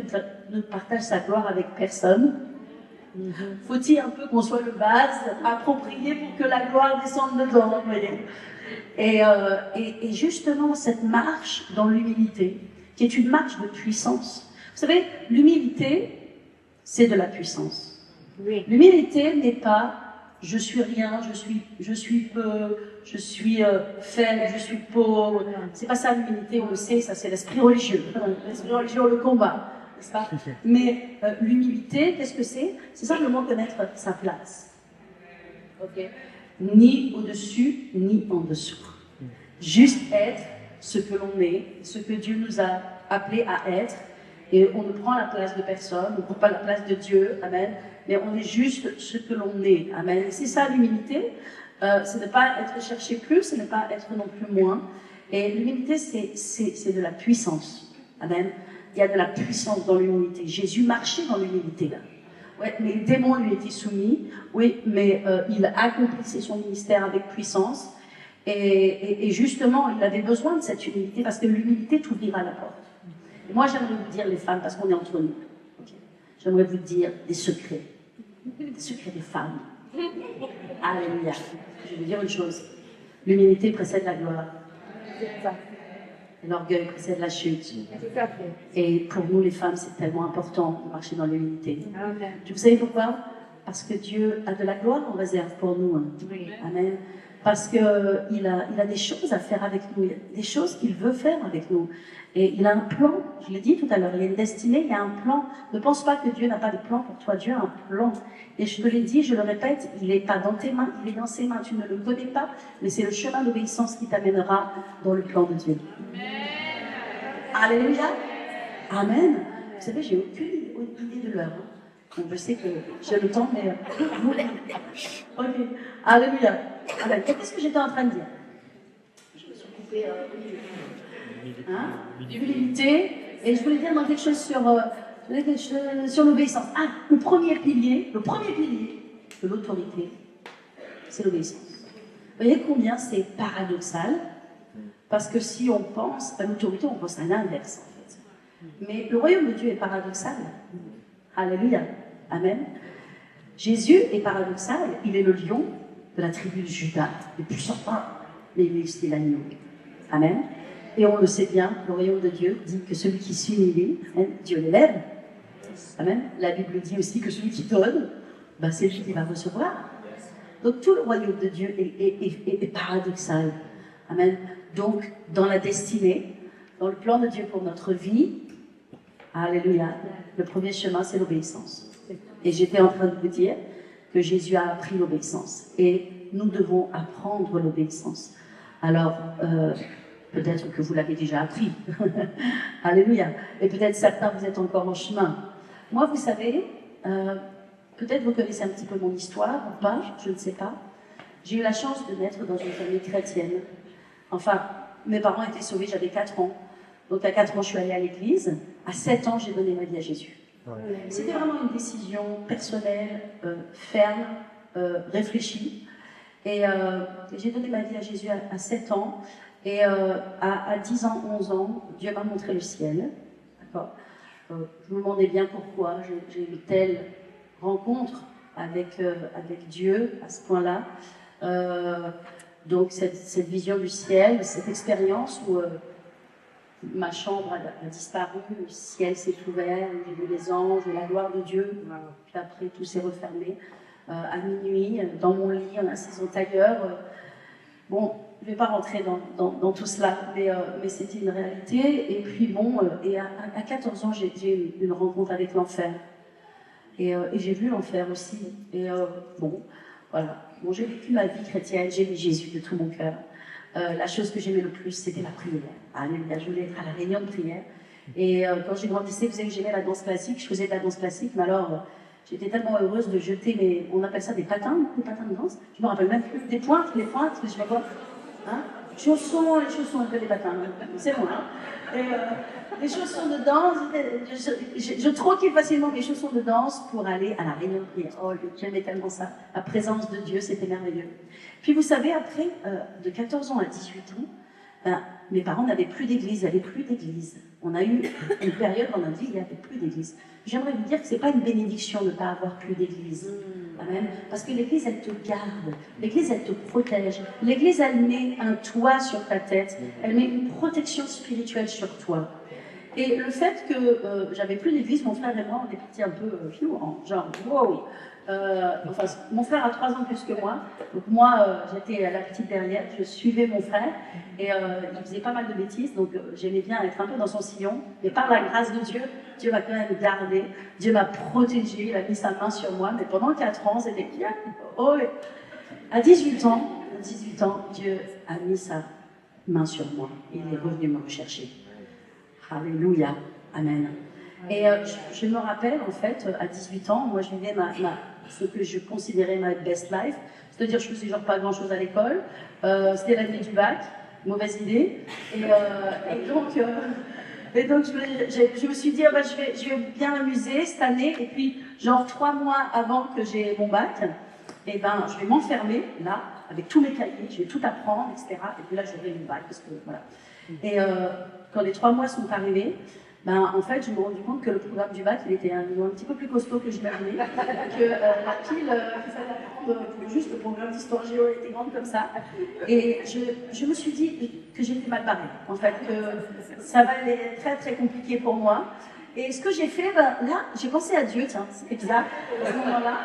ne partage sa gloire avec personne, faut-il un peu qu'on soit le vase approprié pour que la gloire descende dedans, vous voyez. Et justement, cette marche dans l'humilité, qui est une marche de puissance. Vous savez, l'humilité, c'est de la puissance. Oui. L'humilité n'est pas je suis rien, je suis peu, je suis faible, je suis pauvre. C'est pas ça l'humilité, on le sait, ça c'est l'esprit religieux. L'esprit religieux, le combat, n'est-ce pas? Mais l'humilité, qu'est-ce que c'est? C'est simplement connaître sa place. Ok? Ni au-dessus, ni en dessous. Juste être ce que l'on est, ce que Dieu nous a appelés à être. Et on ne prend la place de personne, on ne prend pas la place de Dieu, amen, mais on est juste ce que l'on est, amen. C'est ça l'humilité, c'est ne pas être cherché plus, c'est ne pas être non plus moins. Et l'humilité, c'est de la puissance, amen. Il y a de la puissance dans l'humilité. Jésus marchait dans l'humilité, là. Ouais, mais les démons lui étaient soumis, oui, mais il accomplissait son ministère avec puissance. Et justement, il avait besoin de cette humilité, parce que l'humilité t'ouvrira la porte. Moi, j'aimerais vous dire, les femmes, parce qu'on est entre nous, okay. J'aimerais vous dire des secrets des femmes. Alléluia. Je vais vous dire une chose, l'humilité précède la gloire. L'orgueil précède la chute. Et pour nous, les femmes, c'est tellement important de marcher dans l'humilité. Vous savez pourquoi? Parce que Dieu a de la gloire en réserve pour nous. Hein. Amen. Parce qu'il a des choses à faire avec nous, des choses qu'il veut faire avec nous. Et il a un plan, je l'ai dit tout à l'heure, il y a une destinée, il y a un plan. Ne pense pas que Dieu n'a pas de plan pour toi, Dieu a un plan. Et je te l'ai dit, je le répète, il n'est pas dans tes mains, il est dans ses mains, tu ne le connais pas, mais c'est le chemin d'obéissance qui t'amènera dans le plan de Dieu. Amen. Alléluia. Amen. Vous savez, j'ai aucune idée de l'heure. Hein. Donc je sais que j'ai le temps, mais vous ok. Alléluia. Alors, qu'est-ce que j'étais en train de dire? Je me suis coupée l'humilité, et je voulais dire dans quelque chose sur l'obéissance. Ah, le premier pilier de l'autorité, c'est l'obéissance. Vous voyez combien c'est paradoxal? Parce que si on pense à l'autorité, on pense à l'inverse en fait. Mais le royaume de Dieu est paradoxal. Alléluia. Amen. Jésus est paradoxal, il est le lion, de la tribu de Juda, le plus sortant, mais lui c'était l'agneau. Amen. Et on le sait bien, le royaume de Dieu dit que celui qui s'humilie, Dieu l'élève. Amen. La Bible dit aussi que celui qui donne, ben, c'est lui qui va recevoir. Donc tout le royaume de Dieu est paradoxal. Amen. Donc dans la destinée, dans le plan de Dieu pour notre vie, alléluia, le premier chemin c'est l'obéissance. Et j'étais en train de vous dire que Jésus a appris l'obéissance. Et nous devons apprendre l'obéissance. Alors, peut-être que vous l'avez déjà appris. Alléluia. Et peut-être certains, vous êtes encore en chemin. Moi, vous savez, peut-être vous connaissez un petit peu mon histoire, ou pas, je ne sais pas. J'ai eu la chance de naître dans une famille chrétienne. Enfin, mes parents étaient sauvés, j'avais 4 ans. Donc à 4 ans, je suis allée à l'église. À 7 ans, j'ai donné ma vie à Jésus. C'était vraiment une décision personnelle, ferme, réfléchie. Et j'ai donné ma vie à Jésus à 7 ans. Et à 10 ans, 11 ans, Dieu m'a montré le ciel. D'accord. Je me demandais bien pourquoi j'ai eu telle rencontre avec Dieu à ce point-là. Donc cette vision du ciel, cette expérience où ma chambre a disparu, le ciel s'est ouvert, j'ai vu les anges et la gloire de Dieu, puis après tout s'est refermé. À minuit, dans mon lit, en assise au tailleur. Bon, je ne vais pas rentrer dans tout cela, mais c'était une réalité. Et puis bon, à 14 ans, j'ai eu une rencontre avec l'enfer. Et j'ai vu l'enfer aussi. Et bon, voilà. Bon, j'ai vécu ma vie chrétienne, j'ai vu Jésus de tout mon cœur. La chose que j'aimais le plus, c'était la prière. Alléluia, je voulais être à la réunion de prière. Et quand j'ai grandissé, vous savez que j'aimais la danse classique, je faisais de la danse classique, mais alors j'étais tellement heureuse de jeter on appelle ça des patins de danse. Je me rappelle même plus, des pointes, les pointes, je sais pas quoi. Hein, les chaussons, un peu des patins, c'est moi. Hein. Et les chaussons de danse, je troquais facilement mes chaussons de danse pour aller à la réunion de prière. Oh, j'aimais tellement ça. La présence de Dieu, c'était merveilleux. Puis vous savez, après, de 14 ans à 18 ans, ben, mes parents n'avaient plus d'église, il n'y avait plus d'église. On a eu une période dans notre vie, il n'y avait plus d'église. J'aimerais vous dire que ce n'est pas une bénédiction de ne pas avoir plus d'église. Amen. Parce que l'église, elle te garde. L'église, elle te protège. L'église, elle met un toit sur ta tête. Elle met une protection spirituelle sur toi. Et le fait que j'avais plus d'église, mon frère et moi, on est partis un peu genre, wow. Enfin, mon frère a 3 ans plus que moi, donc moi j'étais la petite derrière, je suivais mon frère et il faisait pas mal de bêtises, donc j'aimais bien être un peu dans son sillon, mais par la grâce de Dieu, Dieu m'a quand même gardé, Dieu m'a protégé, il a mis sa main sur moi, mais pendant 4 ans c'était bien. Oh, à 18 ans, Dieu a mis sa main sur moi, il est revenu me rechercher. Alléluia, amen. Et je me rappelle, en fait, à 18 ans, moi je vivais ce que je considérais ma best life, c'est-à-dire je faisais genre pas grand-chose à l'école, c'était l'année du bac, mauvaise idée, et donc je me suis dit, bah, je vais bien m'amuser cette année, et puis genre 3 mois avant que j'ai mon bac, et ben je vais m'enfermer là, avec tous mes cahiers, je vais tout apprendre, etc. Et puis là j'aurai mon bac, parce que voilà. Et quand les 3 mois sont arrivés, ben, en fait, je me suis rendu compte que le programme du bac, il était un petit peu plus costaud que j'imaginais, que la pile qu'il fallait apprendre, juste le programme d'histoire géo était grande comme ça. Et je me suis dit que j'étais mal barrée, en fait, que ça va être très très compliqué pour moi. Et ce que j'ai fait, ben, là, j'ai pensé à Dieu, tiens, c'est exact, à ce moment-là.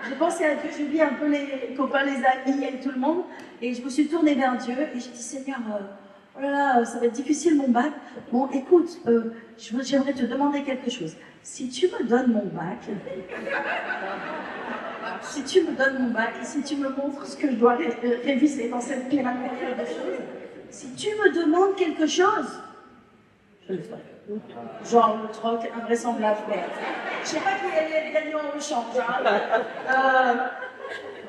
J'ai pensé à Dieu, j'ai oublié un peu les copains, les amis et tout le monde, et je me suis tournée vers Dieu et j'ai dit, Seigneur, oh là là, ça va être difficile mon bac. Bon, écoute, j'aimerais te demander quelque chose. Si tu me donnes mon bac, et si tu me montres ce que je dois réviser dans cette pyramide de choses, si tu me demandes quelque chose, je le ferai. Genre le troc invraisemblable. Je sais pas qui est gagnant au change. Hein.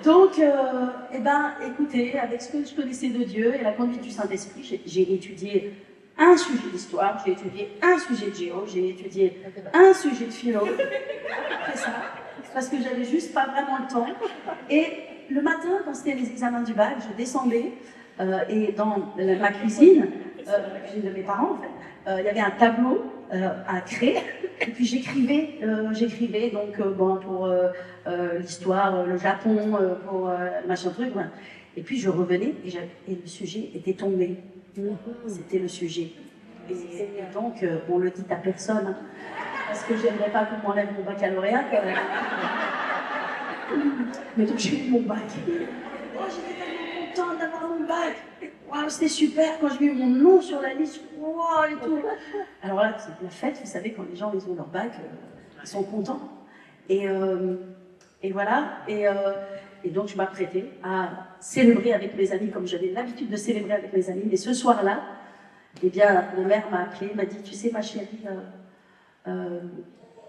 Donc, eh ben, écoutez, avec ce que je connaissais de Dieu et la conduite du Saint-Esprit, j'ai étudié un sujet d'histoire, j'ai étudié un sujet de géo, j'ai étudié un sujet de philo. C'est ça, parce que j'avais juste pas vraiment le temps. Et le matin, quand c'était les examens du bac, je descendais et dans ma cuisine, la cuisine de mes parents, en fait, il y avait un tableau à créer. Et puis j'écrivais donc bon, pour l'histoire, le Japon, pour machin truc. Voilà. Et puis je revenais et le sujet était tombé. C'était le sujet. Et donc, on le dit à personne, hein, parce que j'aimerais pas qu'on m'enlève mon baccalauréat quand même. Mais donc j'ai eu mon bac. Oh, j'étais tellement contente d'avoir mon bac. Waouh, c'était super quand j'ai eu mon nom sur la liste. Waouh, et tout. Alors là, c'est la fête, vous savez, quand les gens ils ont leur bac, ils sont contents. Et voilà. Et donc je m'apprêtais à célébrer avec mes amis, comme j'avais l'habitude de célébrer avec mes amis. Mais ce soir-là, eh bien, ma mère m'a appelée, m'a dit, tu sais ma chérie,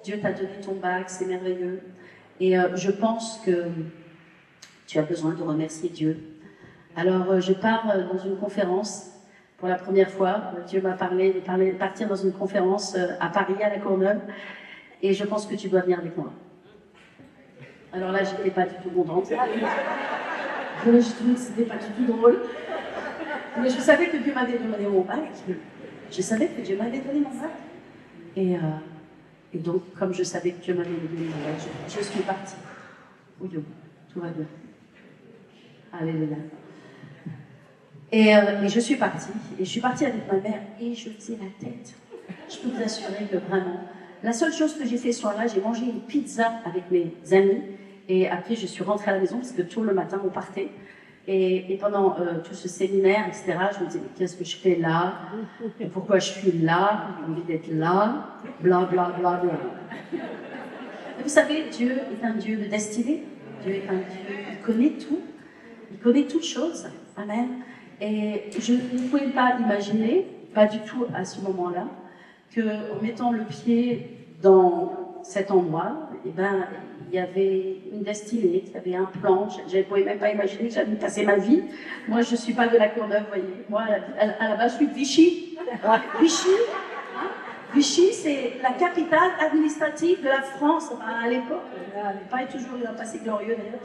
Dieu t'a donné ton bac, c'est merveilleux. Et je pense que tu as besoin de remercier Dieu. Alors je pars dans une conférence pour la première fois. Dieu m'a parlé de partir dans une conférence à Paris, à la Courneuve. Et je pense que tu dois venir avec moi. Alors là, j'étais pas du tout contente. Je trouvais que c'était pas du tout drôle. Mais je savais que Dieu m'avait donné mon bac. Je savais que Dieu m'avait donné mon bac. Et donc, comme je savais que Dieu m'avait donné mon bac, je suis partie. Oui, tout va bien. Alléluia. Et je suis partie. Et je suis partie avec ma mère et je faisais la tête. Je peux vous assurer que vraiment, la seule chose que j'ai fait ce soir-là, j'ai mangé une pizza avec mes amis. Et après, je suis rentrée à la maison parce que tôt le matin, on partait. Et pendant tout ce séminaire, etc., je me disais, mais qu'est-ce que je fais là? Et pourquoi je suis là? J'ai envie d'être là, bla bla bla bla. Et vous savez, Dieu est un Dieu de destinée. Dieu est un Dieu, il connaît tout. Il connaît toutes choses. Amen. Et je ne pouvais pas imaginer, pas du tout à ce moment-là, qu'en mettant le pied dans cet endroit, eh ben, il y avait une destinée, il y avait un plan. Je ne pouvais même pas imaginer que j'allais passer ma vie. Moi, je ne suis pas de la Courneuve, vous voyez. Moi, à la base, je suis de Vichy. Vichy, hein? Vichy, c'est la capitale administrative de la France à l'époque. Elle n'est pas toujours un passé glorieux, d'ailleurs.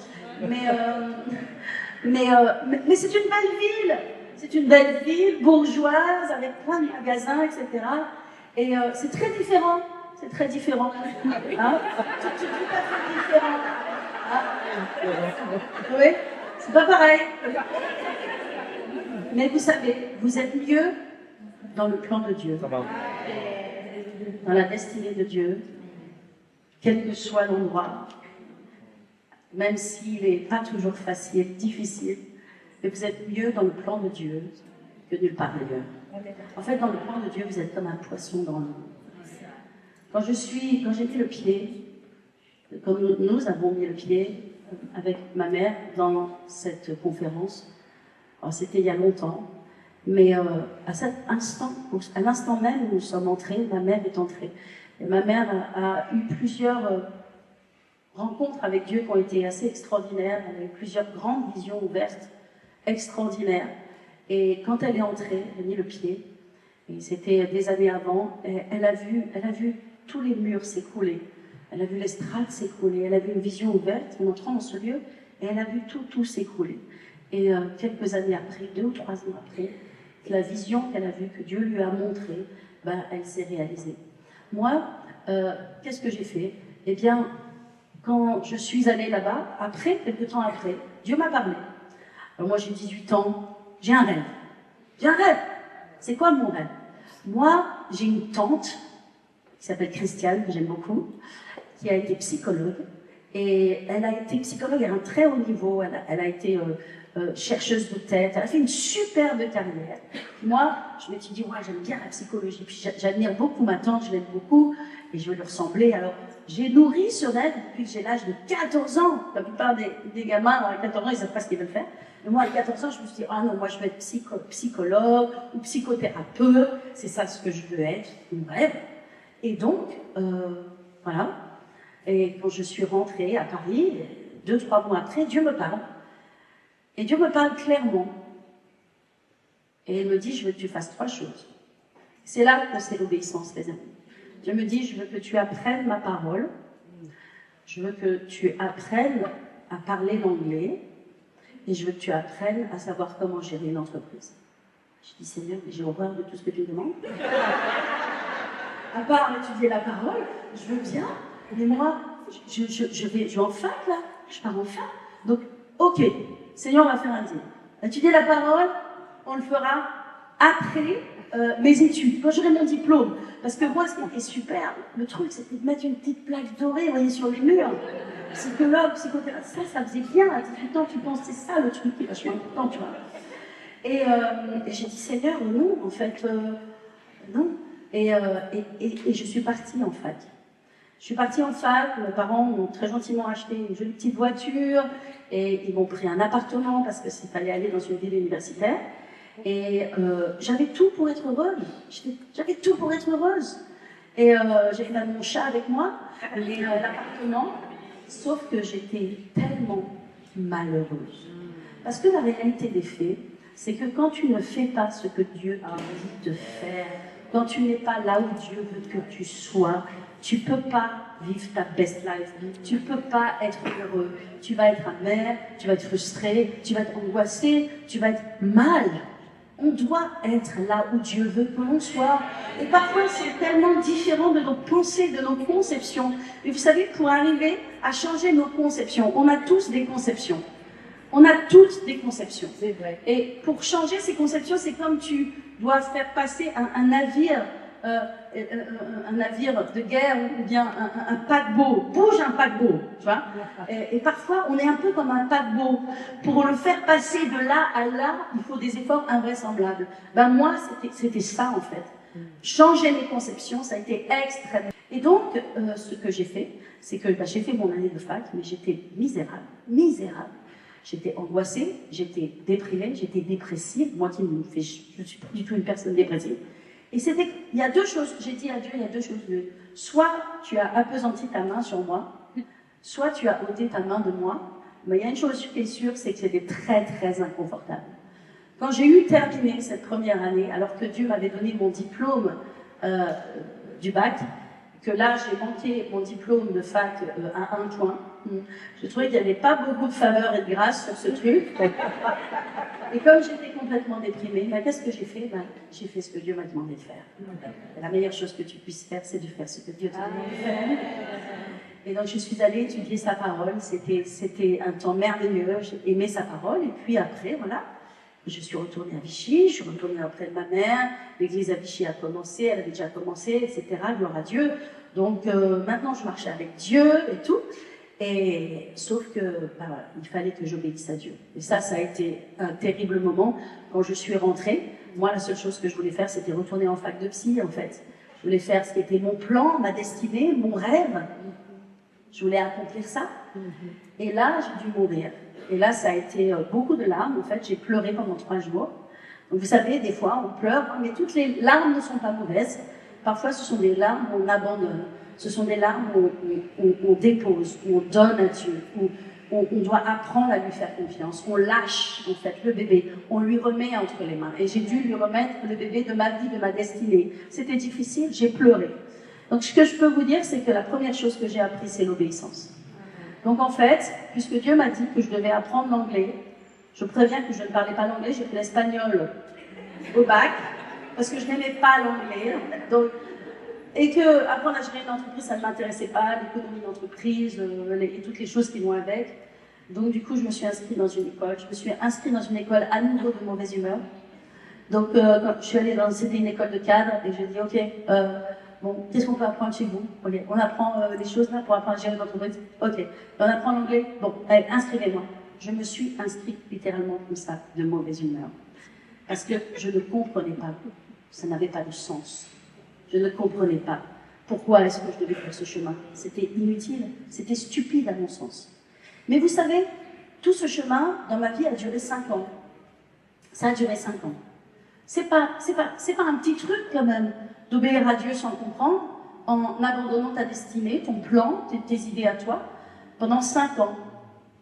Mais c'est une belle ville. C'est une belle ville bourgeoise avec plein de magasins, etc. Et c'est très différent. C'est très différent. Hein? Tout à fait différent. Hein? Oui, c'est pas pareil. Mais vous savez, vous êtes mieux dans le plan de Dieu, dans la destinée de Dieu, quel que soit l'endroit, même s'il n'est pas toujours facile, difficile, mais vous êtes mieux dans le plan de Dieu que nulle part ailleurs. En fait, dans le plan de Dieu, vous êtes comme un poisson dans l'eau. Quand j'ai mis le pied, quand nous avons mis le pied avec ma mère dans cette conférence, c'était il y a longtemps, mais à l'instant même où nous sommes entrés, ma mère est entrée. Et ma mère a eu plusieurs rencontres avec Dieu qui ont été assez extraordinaires. Elle a eu plusieurs grandes visions ouvertes, extraordinaires. Et quand elle est entrée, elle a mis le pied, et c'était des années avant, elle a vu tous les murs s'écrouler. Elle a vu l'estrade s'écrouler, elle a vu une vision ouverte en entrant dans ce lieu, et elle a vu tout s'écrouler. Et quelques années après, 2 ou 3 ans après, la vision qu'elle a vue, que Dieu lui a montrée, elle s'est réalisée. Moi, qu'est-ce que j'ai fait? Eh bien, quand je suis allée là-bas, quelques temps après, Dieu m'a parlé. Alors moi, j'ai 18 ans, j'ai un rêve. J'ai un rêve. C'est quoi mon rêve? Moi, j'ai une tante qui s'appelle Christiane, que j'aime beaucoup, qui a été psychologue. Et elle a été psychologue à un très haut niveau. Elle a été chercheuse de tête. Elle a fait une superbe carrière. Moi, je me suis dit, ouais, j'aime bien la psychologie. Puis j'admire beaucoup ma tante, je l'aime beaucoup, et je veux lui ressembler. Alors, j'ai nourri ce rêve depuis que j'ai l'âge de 14 ans. La plupart des gamins, à 14 ans, ils ne savent pas ce qu'ils veulent faire. Mais moi, à 14 ans, je me suis dit, ah non, moi, je veux être psychologue ou psychothérapeute. C'est ça ce que je veux être, mon rêve. Et donc, voilà. Et quand je suis rentrée à Paris, 2-3 mois après, Dieu me parle. Et Dieu me parle clairement. Et il me dit, je veux que tu fasses 3 choses. C'est là que c'est l'obéissance, les amis. Dieu me dit, je veux que tu apprennes ma parole. Je veux que tu apprennes à parler l'anglais. Et je veux que tu apprennes à savoir comment gérer une entreprise. Je dis, Seigneur, mais j'ai horreur de tout ce que tu me demandes. à part étudier la parole, je veux bien, mais moi, je vais en fac, là, je pars en fac. Donc, ok, Seigneur, on va faire un deal. Étudier la parole, on le fera après mes études, quand j'aurai mon diplôme. Parce que moi, ce qui était super, le truc, c'était de mettre une petite plaque dorée, vous voyez, sur les murs. Psychologue, psychothérapeute, ça faisait bien. À 18 ans, tu penses, c'est ça le truc qui est vachement important, tu vois. Et j'ai dit, Seigneur, non, en fait, non. Et je suis partie en fac. Je suis partie en fac, mes parents m'ont très gentiment acheté une jolie petite voiture et ils m'ont pris un appartement parce qu'il fallait aller dans une ville universitaire. Et j'avais tout pour être heureuse. J'avais tout pour être heureuse. Et j'avais même mon chat avec moi, l'appartement. Sauf que j'étais tellement malheureuse. Parce que la réalité des faits, c'est que quand tu ne fais pas ce que Dieu t'a dit de faire, quand tu n'es pas là où Dieu veut que tu sois, tu ne peux pas vivre ta best life, tu ne peux pas être heureux, tu vas être amer, tu vas être frustré, tu vas être angoissé, tu vas être mal. On doit être là où Dieu veut que l'on soit. Et parfois, c'est tellement différent de nos pensées, de nos conceptions. Et vous savez, pour arriver à changer nos conceptions, on a tous des conceptions. On a toutes des conceptions. C'est vrai. Et pour changer ces conceptions, c'est comme tu dois faire passer un navire de guerre ou bien un paquebot. Bouge un paquebot, tu vois. Et parfois, on est un peu comme un paquebot. Pour le faire passer de là à là, il faut des efforts invraisemblables. Ben moi, c'était ça en fait. Changer mes conceptions, ça a été extrême. Et donc, ce que j'ai fait, c'est que j'ai fait mon année de fac, mais j'étais misérable, misérable. J'étais angoissée, j'étais déprimée, j'étais dépressive. Moi qui me fais, je ne suis pas du tout une personne dépressive. Et c'était, il y a deux choses, j'ai dit à Dieu, il y a deux choses. Soit tu as appesanti ta main sur moi, soit tu as ôté ta main de moi. Mais il y a une chose qui est sûre, c'est que c'était très très inconfortable. Quand j'ai eu terminé cette première année, alors que Dieu m'avait donné mon diplôme du bac, que là j'ai manqué mon diplôme de fac à un point, je trouvais qu'il n'y avait pas beaucoup de faveur et de grâce sur ce truc. Et comme j'étais complètement déprimée, ben, qu'est-ce que j'ai fait? Ben, j'ai fait ce que Dieu m'a demandé de faire. Et la meilleure chose que tu puisses faire, c'est de faire ce que Dieu t'a demandé de faire. Et donc je suis allée étudier sa parole, c'était un temps merveilleux, j'ai aimé sa parole, et puis après, voilà, je suis retournée à Vichy, je suis retournée auprès de ma mère, l'église à Vichy a commencé, elle avait déjà commencé, etc., gloire à Dieu. Donc maintenant je marchais avec Dieu et tout, et sauf que bah, voilà, il fallait que j'obéisse à Dieu. Et ça a été un terrible moment. Quand je suis rentrée, moi la seule chose que je voulais faire, c'était retourner en fac de psy en fait. Je voulais faire ce qui était mon plan, ma destinée, mon rêve. Je voulais accomplir ça. Et là, j'ai dû mourir. Et là, ça a été beaucoup de larmes. En fait, j'ai pleuré pendant 3 jours. Donc, vous savez, des fois, on pleure, mais toutes les larmes ne sont pas mauvaises. Parfois, ce sont des larmes où on abandonne. Ce sont des larmes où on dépose, où on donne à Dieu, où on doit apprendre à lui faire confiance. On lâche, en fait, le bébé. On lui remet entre les mains. Et j'ai dû lui remettre le bébé de ma vie, de ma destinée. C'était difficile, j'ai pleuré. Donc, ce que je peux vous dire, c'est que la première chose que j'ai appris, c'est l'obéissance. Donc, en fait, puisque Dieu m'a dit que je devais apprendre l'anglais, je préviens que je ne parlais pas l'anglais, j'ai fait l'espagnol au bac, parce que je n'aimais pas l'anglais. Donc, et que apprendre à gérer une entreprise, ça ne m'intéressait pas, l'économie d'entreprise, et toutes les choses qui vont avec. Donc, du coup, je me suis inscrite dans une école. Je me suis inscrite dans une école à nouveau de mauvaise humeur. Donc, quand je suis allée c'était une école de cadre, et j'ai dit, OK, bon, qu'est-ce qu'on peut apprendre chez vous? Okay. On apprend des choses là pour apprendre à gérer une entreprise. OK. On apprend l'anglais? Bon, allez, inscrivez-moi. Je me suis inscrite littéralement comme ça, de mauvaise humeur. Parce que je ne comprenais pas. Ça n'avait pas de sens. Je ne comprenais pas. Pourquoi est-ce que je devais faire ce chemin? C'était inutile. C'était stupide à mon sens. Mais vous savez, tout ce chemin, dans ma vie, a duré 5 ans. Ça a duré 5 ans. C'est pas un petit truc quand même, d'obéir à Dieu sans comprendre, en abandonnant ta destinée, ton plan, tes idées à toi, pendant 5 ans,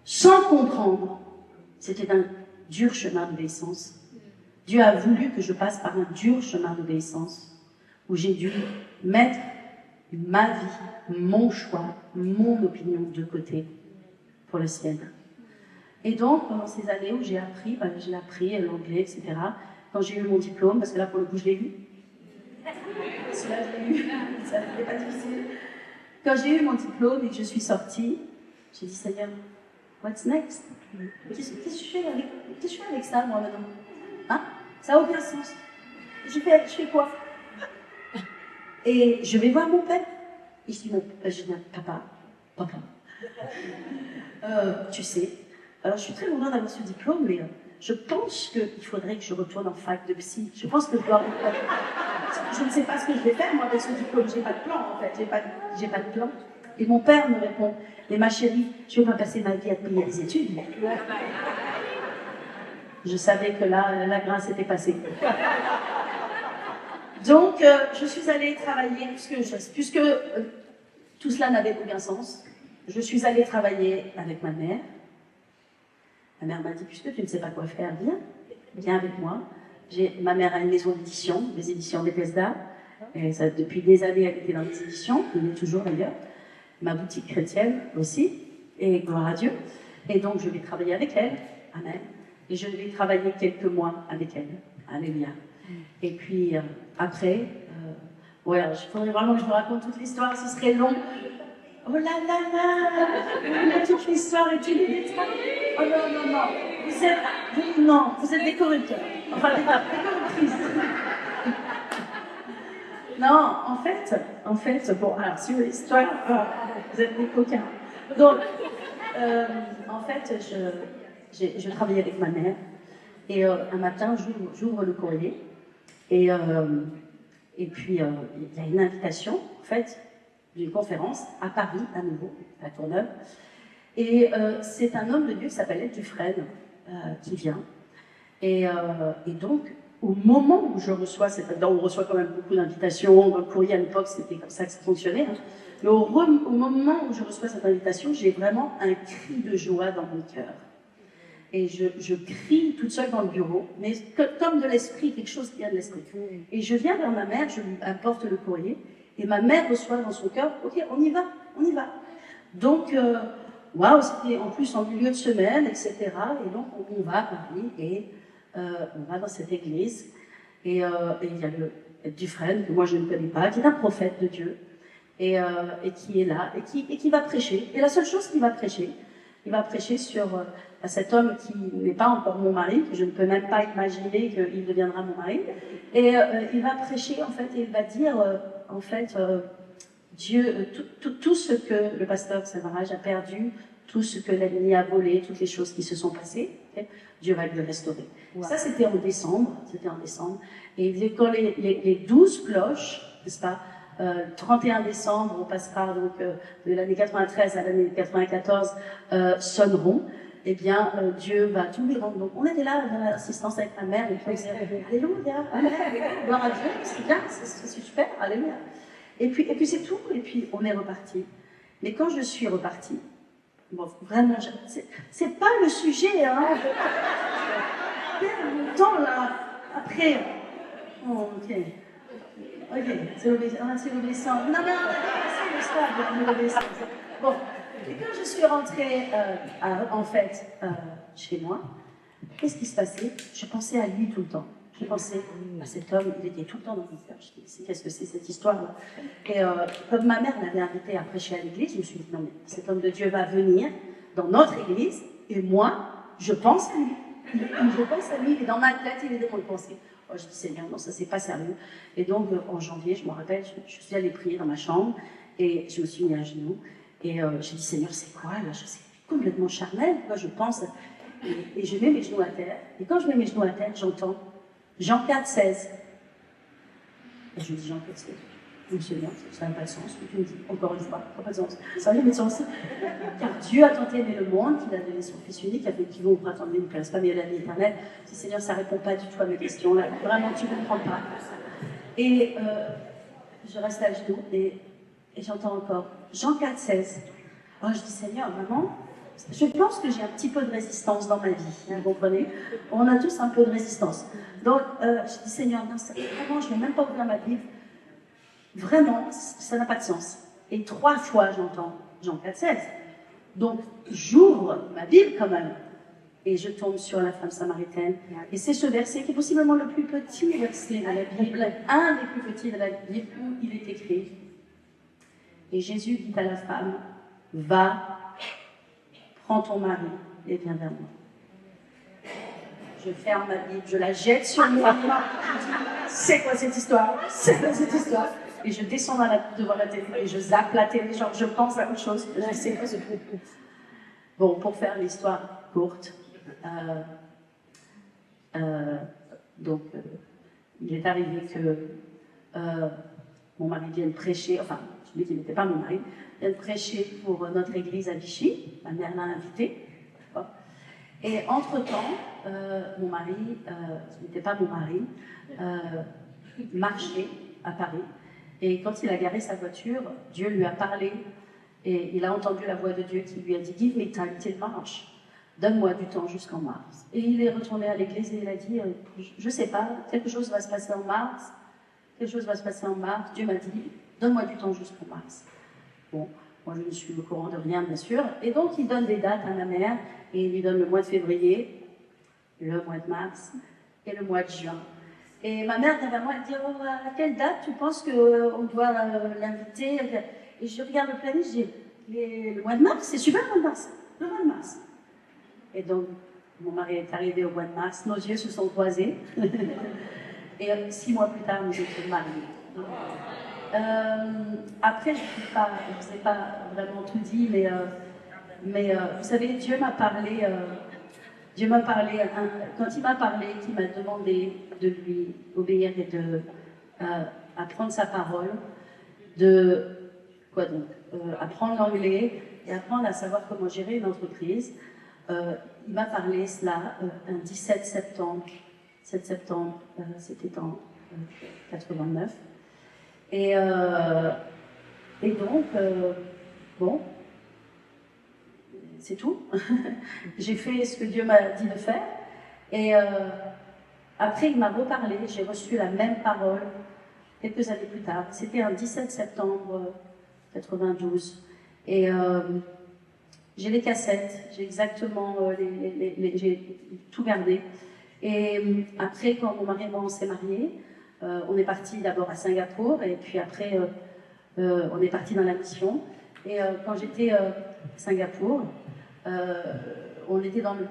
sans comprendre. C'était un dur chemin d'obéissance. Dieu a voulu que je passe par un dur chemin d'obéissance, où j'ai dû mettre ma vie, mon choix, mon opinion de côté pour le ciel. Et donc, pendant ces années où j'ai appris l'anglais, etc., quand j'ai eu mon diplôme, parce que là, pour le coup, je l'ai eu, Celui-là, je l'ai eu, ça n'était pas difficile. Quand j'ai eu mon diplôme et que je suis sortie, j'ai dit, Seigneur, what's next? Qu'est-ce que je fais avec ça, moi, maintenant? Hein? Ça n'a aucun sens. Je fais quoi? Et je vais voir mon père. Et je dis, papa, tu sais, alors je suis très contente d'avoir ce diplôme, mais je pense qu'il faudrait que je retourne en fac de psy. Je pense que je ne sais pas ce que je vais faire, moi, avec ce diplôme. J'ai pas de plan, en fait. J'ai pas de plan. Et mon père me répond, mais ma chérie, je ne vais pas passer ma vie à te payer des études. Je savais que là, la grâce était passée. Donc, je suis allée travailler, puisque tout cela n'avait aucun sens. Je suis allée travailler avec ma mère. Ma mère m'a dit, puisque tu ne sais pas quoi faire, viens avec moi. Ma mère a une maison d'édition, les éditions Bethesda. Et ça, depuis des années, elle était dans les éditions, elle est toujours d'ailleurs. Ma boutique chrétienne aussi, et gloire à Dieu. Et donc, je vais travailler avec elle. Amen. Et je vais travailler quelques mois avec elle. Alléluia. Et puis, après, ouais, il faudrait vraiment que je vous raconte toute l'histoire, ce serait long. Oh là là là, toute l'histoire et tous les détails. Oh non, non, vous êtes des corrupteurs. Enfin, des corruptrices. Non, en fait, bon, alors, sur l'histoire, vous êtes des coquins. Donc, en fait, je travaillais avec ma mère, et un matin, j'ouvre le courrier, et puis, il y a une invitation, en fait, d'une conférence à Paris, à nouveau, à Courneuve. Et c'est un homme de Dieu qui s'appelle Ed Dufresne qui vient. Et donc, au moment où je reçois on reçoit quand même beaucoup d'invitations, dans le courrier à l'époque, c'était comme ça que ça fonctionnait. Hein. Mais au moment où je reçois cette invitation, j'ai vraiment un cri de joie dans mon cœur. Et je crie toute seule dans le bureau, mais comme de l'esprit, quelque chose qui vient de l'esprit. Et je viens vers ma mère, je lui apporte le courrier, et ma mère reçoit dans son cœur, ok, on y va. Donc, waouh, c'était en plus en milieu de semaine, etc. Et donc, on va à Paris, et on va dans cette église, et il y a le Dufresne, que moi je ne connais pas, qui est un prophète de Dieu, et qui est là, et qui va prêcher. Et la seule chose qu'il va prêcher, il va prêcher sur cet homme qui n'est pas encore mon mari, que je ne peux même pas imaginer qu'il deviendra mon mari. Et il va prêcher, en fait, et il va dire, en fait, Dieu, tout ce que le pasteur Savarage a perdu, tout ce que l'ennemi a volé, toutes les choses qui se sont passées, okay, Dieu va le restaurer. Wow. Ça, c'était en décembre. Et quand les 12 cloches, n'est-ce pas, 31 décembre, on passera donc de l'année 93 à l'année 94, sonneront, eh bien, Dieu va tout lui rendre. Donc, on était là dans l'assistance avec ma mère, et puis on disait, Alléluia, Amen, gloire à Dieu, c'est bien, c'est super, Alléluia. Et puis c'est tout, et puis on est reparti. Mais quand je suis repartie, bon, vraiment, c'est pas le sujet, hein. Mon temps là, après, oh, ok, c'est l'obéissance. Non, c'est le stade de l'obéissance. Bon, et quand je suis rentrée, en fait, chez moi, qu'est-ce qui se passait? Je pensais à lui tout le temps. Je pensais à cet homme, il était tout le temps dans mon cœur. Je me dis, qu'est-ce que c'est cette histoire-là? Et comme ma mère m'avait invitée à prêcher à l'église, je me suis dit, non mais cet homme de Dieu va venir dans notre église, et moi, je pense à lui. Je pense à lui, il est dans ma tête, il est dans mon pensée. Oh, je dis, Seigneur, non, ça c'est pas sérieux. Et donc, en janvier, je me rappelle, je suis allée prier dans ma chambre, et je me suis mis à genoux, et j'ai dit, Seigneur, c'est quoi là? C'est complètement charnel, moi je pense. Et je mets mes genoux à terre, et quand je mets mes genoux à terre, j'entends Jean 4, 16. Et je dis Jean 4, 16. Je me suis dit, ça n'a pas de sens. Et tu me dis, encore une fois, ça n'a pas de sens. Ça n'a pas de sens. Car Dieu a tant aimé le monde qu'il a donné son Fils unique, avec qui vous attendez une place, pas mais la vie éternelle. Je dis, Seigneur, ça ne répond pas du tout à mes questions. Là, vraiment, tu ne comprends pas. Et je reste à genoux et j'entends encore Jean 4, 16. Oh, je dis, Seigneur, maman, je pense que j'ai un petit peu de résistance dans ma vie, vous comprenez? On a tous un peu de résistance. Donc, je dis, Seigneur, non, vraiment, je ne vais même pas ouvrir ma Bible. Vraiment, ça n'a pas de sens. Et 3 fois, j'entends Jean 4, 16. Donc, j'ouvre ma Bible quand même. et je tombe sur la femme samaritaine. Et c'est ce verset qui est possiblement le plus petit verset de la Bible, un des plus petits de la Bible, où il est écrit. Et Jésus dit à la femme, va, prends ton mari et viens vers moi. Je ferme ma Bible, je la jette sur moi. C'est quoi cette histoire? C'est quoi cette histoire? Et je descends devant la télé et je zappe la télé, genre je pense à autre chose. Je sais pas ce que... Bon, pour faire l'histoire courte, il est arrivé que mon mari vienne prêcher, enfin, je dis qu'il n'était pas mon mari, vienne prêcher pour notre église à Vichy. Ma mère l'a invité. Et entre-temps, mon mari, qui n'était pas mon mari, marchait à Paris. Et quand il a garé sa voiture, Dieu lui a parlé et il a entendu la voix de Dieu qui lui a dit « Give me time till March ». Donne-moi du temps jusqu'en mars. Et il est retourné à l'église et il a dit je ne sais pas, quelque chose va se passer en mars. Quelque chose va se passer en mars. Dieu m'a dit donne-moi du temps jusqu'en mars. Bon, moi je ne suis au courant de rien bien sûr. Et donc il donne des dates à ma mère et il lui donne le mois de février, le mois de mars et le mois de juin. Et ma mère vient vers moi et dit à quelle date tu penses qu'on doit l'inviter? Et je regarde le planning, je dis le mois de mars, c'est super le mois de mars. Le mois de mars. Et donc, mon mari est arrivé au mois de mars, nos yeux se sont croisés. Et 6 mois plus tard, nous étions mariés. Après, je ne vous ai pas vraiment tout dit, mais vous savez, Dieu m'a parlé, quand il m'a parlé, qu'il m'a demandé de lui obéir et de apprendre sa parole, apprendre l'anglais et apprendre à savoir comment gérer une entreprise. Il m'a parlé cela un 17 septembre. 7 septembre, c'était en 89. Et donc, bon, c'est tout. J'ai fait ce que Dieu m'a dit de faire. Et après, il m'a reparlé. J'ai reçu la même parole quelques années plus tard. C'était un 17 septembre 92. Et j'ai les cassettes, j'ai exactement j'ai tout gardé. Et après, quand mon mari et moi on s'est mariés, on est parti d'abord à Singapour et puis après on est parti dans la mission. Et quand j'étais à Singapour, on était dans le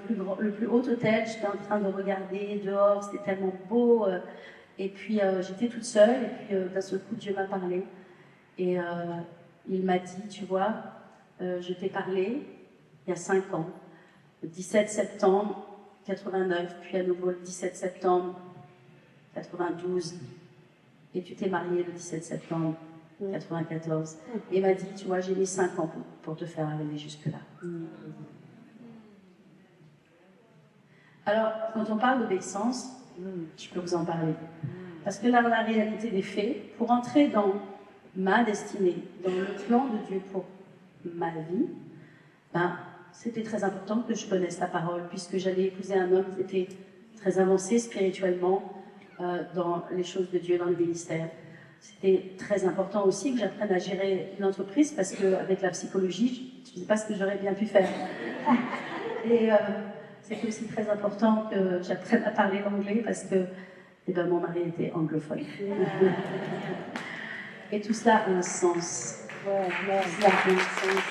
plus haut hôtel. J'étais en train de regarder dehors, c'était tellement beau. Et puis j'étais toute seule et puis d'un seul coup Dieu m'a parlé. Et il m'a dit, tu vois, je t'ai parlé il y a 5 ans, le 17 septembre 89, puis à nouveau le 17 septembre 92, et tu t'es marié le 17 septembre 94. Et il m'a dit, tu vois, j'ai mis 5 ans pour te faire arriver jusque-là. Alors, quand on parle d'obéissance, je peux vous en parler. Parce que là, la réalité des faits, pour entrer dans ma destinée, dans le plan de Dieu pour ma vie, c'était très important que je connaisse la parole, puisque j'allais épouser un homme qui était très avancé spirituellement dans les choses de Dieu, dans le ministère. C'était très important aussi que j'apprenne à gérer une entreprise, parce qu'avec la psychologie, je ne sais pas ce que j'aurais bien pu faire. Et c'était aussi très important que j'apprenne à parler l'anglais, parce que mon mari était anglophone. Et tout cela a un sens. Tout cela a un sens.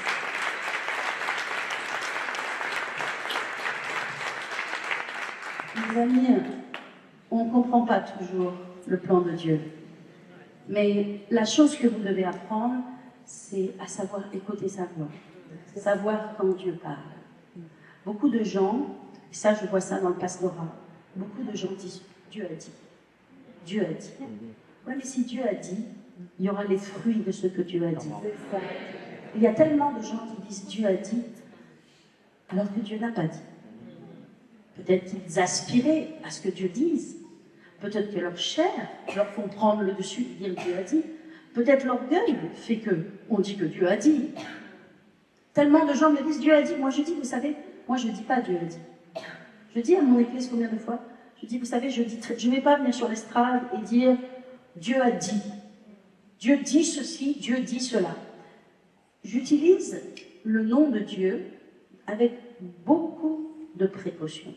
Mes amis, on ne comprend pas toujours le plan de Dieu. Mais la chose que vous devez apprendre, c'est à savoir écouter sa voix. Savoir quand Dieu parle. Beaucoup de gens, et ça je vois ça dans le pastorat, beaucoup de gens disent Dieu a dit. Dieu a dit. Oui, mais si Dieu a dit, il y aura les fruits de ce que Dieu a dit. Il y a tellement de gens qui disent Dieu a dit, alors que Dieu n'a pas dit. Peut-être qu'ils aspiraient à ce que Dieu dise. Peut-être que leur chair leur font prendre le dessus et dire Dieu a dit. Peut-être l'orgueil fait qu'on dit que Dieu a dit. Tellement de gens me disent Dieu a dit. Moi je dis, vous savez, moi je ne dis pas Dieu a dit. Je dis à mon église combien de fois, je dis, vous savez, je ne vais pas venir sur l'estrade et dire Dieu a dit. Dieu dit ceci, Dieu dit cela. J'utilise le nom de Dieu avec beaucoup de précaution.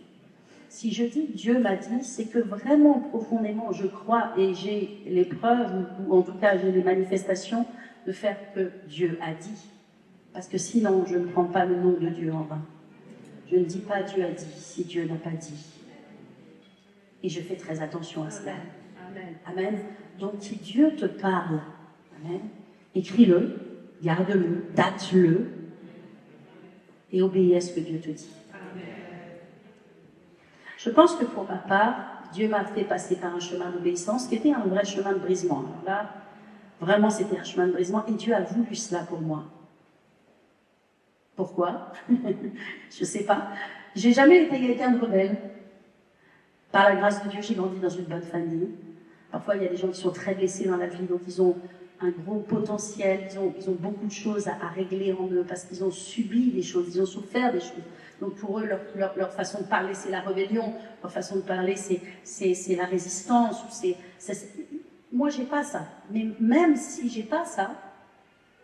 Si je dis Dieu m'a dit, c'est que vraiment profondément je crois et j'ai les preuves, ou en tout cas j'ai les manifestations de faire que Dieu a dit. Parce que sinon je ne prends pas le nom de Dieu en vain. Je ne dis pas Dieu a dit si Dieu n'a pas dit. Et je fais très attention à cela. Amen. Amen. Donc si Dieu te parle, amen, écris-le, garde-le, date-le et obéis à ce que Dieu te dit. Je pense que pour ma part, Dieu m'a fait passer par un chemin d'obéissance qui était un vrai chemin de brisement. Alors là, vraiment, c'était un chemin de brisement et Dieu a voulu cela pour moi. Pourquoi? Je ne sais pas. J'ai jamais été quelqu'un de rebelle. Par la grâce de Dieu, j'ai grandi dans une bonne famille. Parfois, il y a des gens qui sont très blessés dans la vie, donc ils ont un gros potentiel, ils ont beaucoup de choses à régler en eux parce qu'ils ont subi des choses, ils ont souffert des choses. Donc pour eux, leur façon de parler, c'est la rébellion, leur façon de parler, c'est la résistance. Moi, j'ai pas ça. Mais même si j'ai pas ça,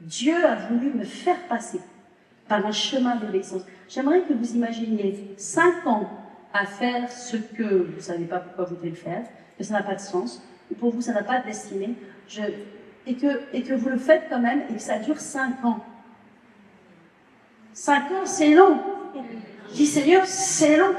Dieu a voulu me faire passer par un chemin d'obéissance. J'aimerais que vous imaginiez 5 ans à faire ce que vous ne savez pas pourquoi vous devez le faire, que ça n'a pas de sens, que pour vous ça n'a pas de destinée, et que vous le faites quand même et que ça dure 5 ans. 5 ans, c'est long. Je dis Seigneur, c'est long.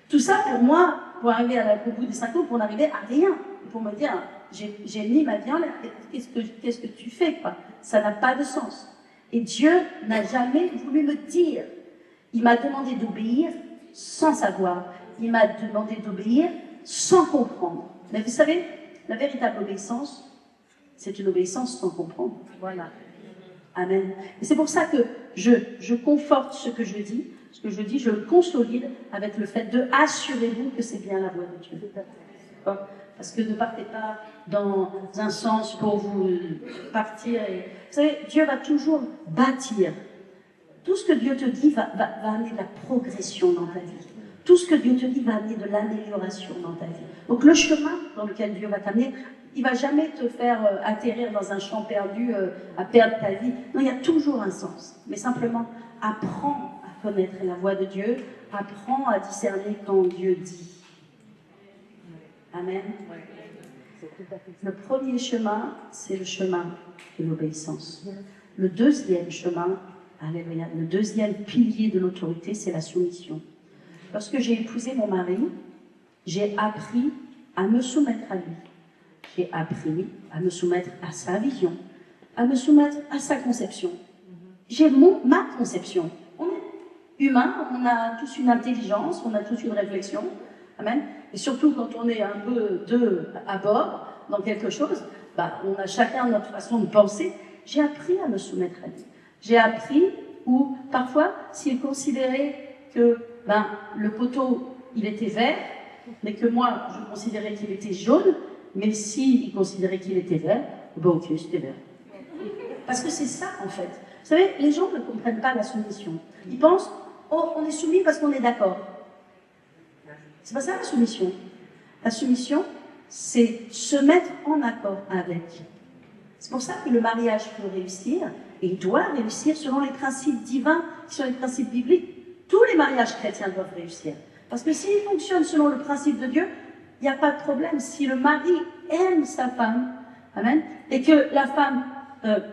Tout ça pour moi, pour arriver au bout des 5 ans, pour n'arriver à rien, pour me dire, j'ai mis ma vie en l'air, qu'est-ce que tu fais quoi? Ça n'a pas de sens. Et Dieu n'a jamais voulu me dire. Il m'a demandé d'obéir sans savoir. Il m'a demandé d'obéir sans comprendre. Mais vous savez, la véritable obéissance, c'est une obéissance sans comprendre. Voilà. Amen. Et c'est pour ça que je conforte ce que je dis. Ce que je dis, je le consolide avec le fait de assurez-vous que c'est bien la voix de Dieu. Parce que ne partez pas dans un sens pour vous partir. Vous savez, Dieu va toujours bâtir. Tout ce que Dieu te dit va amener de la progression dans ta vie. Tout ce que Dieu te dit va amener de l'amélioration dans ta vie. Donc le chemin dans lequel Dieu va t'amener, il ne va jamais te faire atterrir dans un champ perdu, à perdre ta vie. Non, il y a toujours un sens. Mais simplement, apprends à connaître la voix de Dieu, apprends à discerner quand Dieu dit. Amen. Le premier chemin, c'est le chemin de l'obéissance. Le deuxième chemin, alléluia, le deuxième pilier de l'autorité, c'est la soumission. Lorsque j'ai épousé mon mari, j'ai appris à me soumettre à lui. J'ai appris à me soumettre à sa vision, à me soumettre à sa conception. J'ai ma conception. On est humain, on a tous une intelligence, on a tous une réflexion. Amen. Et surtout quand on est un peu deux à bord dans quelque chose, on a chacun notre façon de penser. J'ai appris à me soumettre à lui. J'ai appris où, parfois, s'il considérait que le poteau, il était vert, mais que moi, je considérais qu'il était jaune, mais s'il considérait qu'il était vert, ok, c'était vert. Parce que c'est ça, en fait. Vous savez, les gens ne comprennent pas la soumission. Ils pensent, oh, on est soumis parce qu'on est d'accord. C'est pas ça la soumission. La soumission, c'est se mettre en accord avec. C'est pour ça que le mariage peut réussir, et il doit réussir selon les principes divins, qui sont les principes bibliques. Tous les mariages chrétiens doivent réussir. Parce que s'ils fonctionnent selon le principe de Dieu, il n'y a pas de problème. Si le mari aime sa femme, amen, et que la femme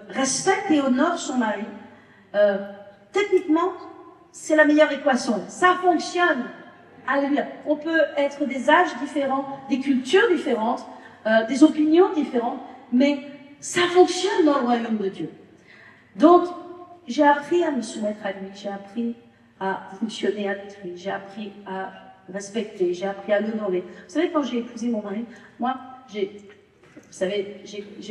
respecte et honore son mari, techniquement, c'est la meilleure équation. Ça fonctionne. Alléluia. On peut être des âges différents, des cultures différentes, des opinions différentes, mais ça fonctionne dans le royaume de Dieu. Donc, j'ai appris à me soumettre à lui, j'ai appris à fonctionner avec lui, j'ai appris à respecter, j'ai appris à l'honorer. Vous savez, quand j'ai épousé mon mari, moi, j'ai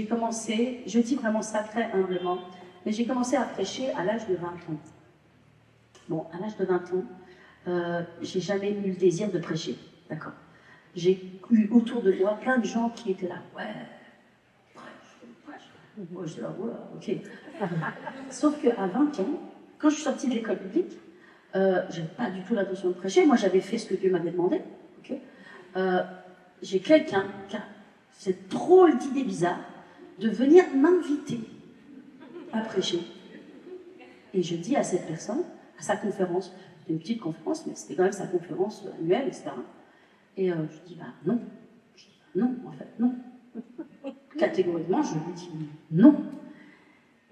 commencé, je dis vraiment ça très humblement, mais j'ai commencé à prêcher à l'âge de 20 ans. Bon, à l'âge de 20 ans, j'ai jamais eu le désir de prêcher, d'accord. J'ai eu autour de moi plein de gens qui étaient là, ouais, prêche. Moi, je dis là, ouais, ok. Sauf qu'à 20 ans, quand je suis sortie de l'école publique, j'avais pas du tout l'intention de prêcher. Moi, j'avais fait ce que Dieu m'avait demandé. Okay. J'ai quelqu'un qui a cette drôle d'idée bizarre de venir m'inviter à prêcher. Et je dis à cette personne, à sa conférence, C'était une petite conférence, mais c'était quand même sa conférence annuelle, etc. Et je dis, bah non. Je dis, bah, non, en fait, non. Catégoriquement, je lui dis non.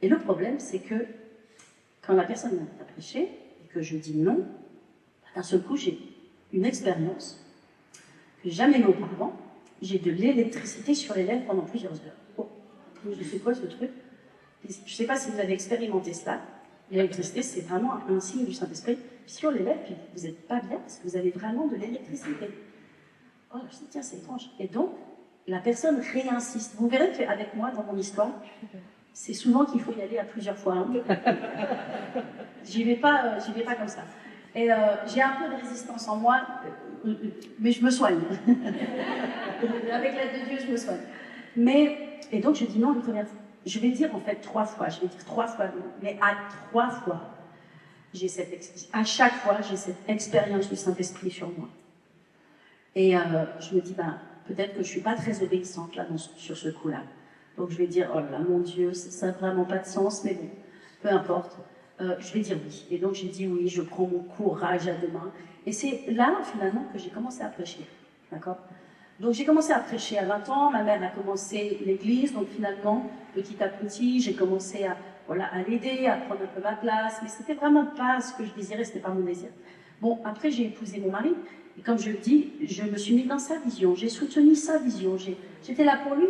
Et le problème, c'est que quand la personne a prêché et que je dis non, d'un seul coup, j'ai une expérience que j'ai jamais eue auparavant. J'ai de l'électricité sur les lèvres pendant plusieurs heures. Oh, je sais quoi ce truc? Je ne sais pas si vous avez expérimenté cela. L'électricité, c'est vraiment un signe du Saint-Esprit sur les lèvres, puis vous n'êtes pas bien parce que vous avez vraiment de l'électricité. Oh, je me dis, tiens, c'est étrange. Et donc, la personne réinsiste. Vous verrez qu'avec moi, dans mon histoire, c'est souvent qu'il faut y aller à plusieurs fois. Hein. J'y vais pas comme ça. Et j'ai un peu de résistance en moi, mais je me soigne. Avec l'aide de Dieu, je me soigne. Et donc je dis non une première fois. Je vais dire en fait 3 fois. Je vais dire 3 fois non. Mais à 3 fois, à chaque fois, j'ai cette expérience du Saint-Esprit sur moi. Et je me dis, ben, peut-être que je ne suis pas très obéissante là, sur ce coup-là. Donc je vais dire, oh là, mon Dieu, ça n'a vraiment pas de sens, mais bon, peu importe. Je vais dire oui. Et donc j'ai dit oui, je prends mon courage à deux mains. Et c'est là, finalement, que j'ai commencé à prêcher. D'accord? Donc j'ai commencé à prêcher à 20 ans, ma mère a commencé l'église, donc finalement, petit à petit, j'ai commencé à l'aider, à prendre un peu ma place, mais c'était vraiment pas ce que je désirais, c'était pas mon désir. Bon, après j'ai épousé mon mari, et comme je le dis, je me suis mise dans sa vision, j'ai soutenu sa vision, j'étais là pour lui.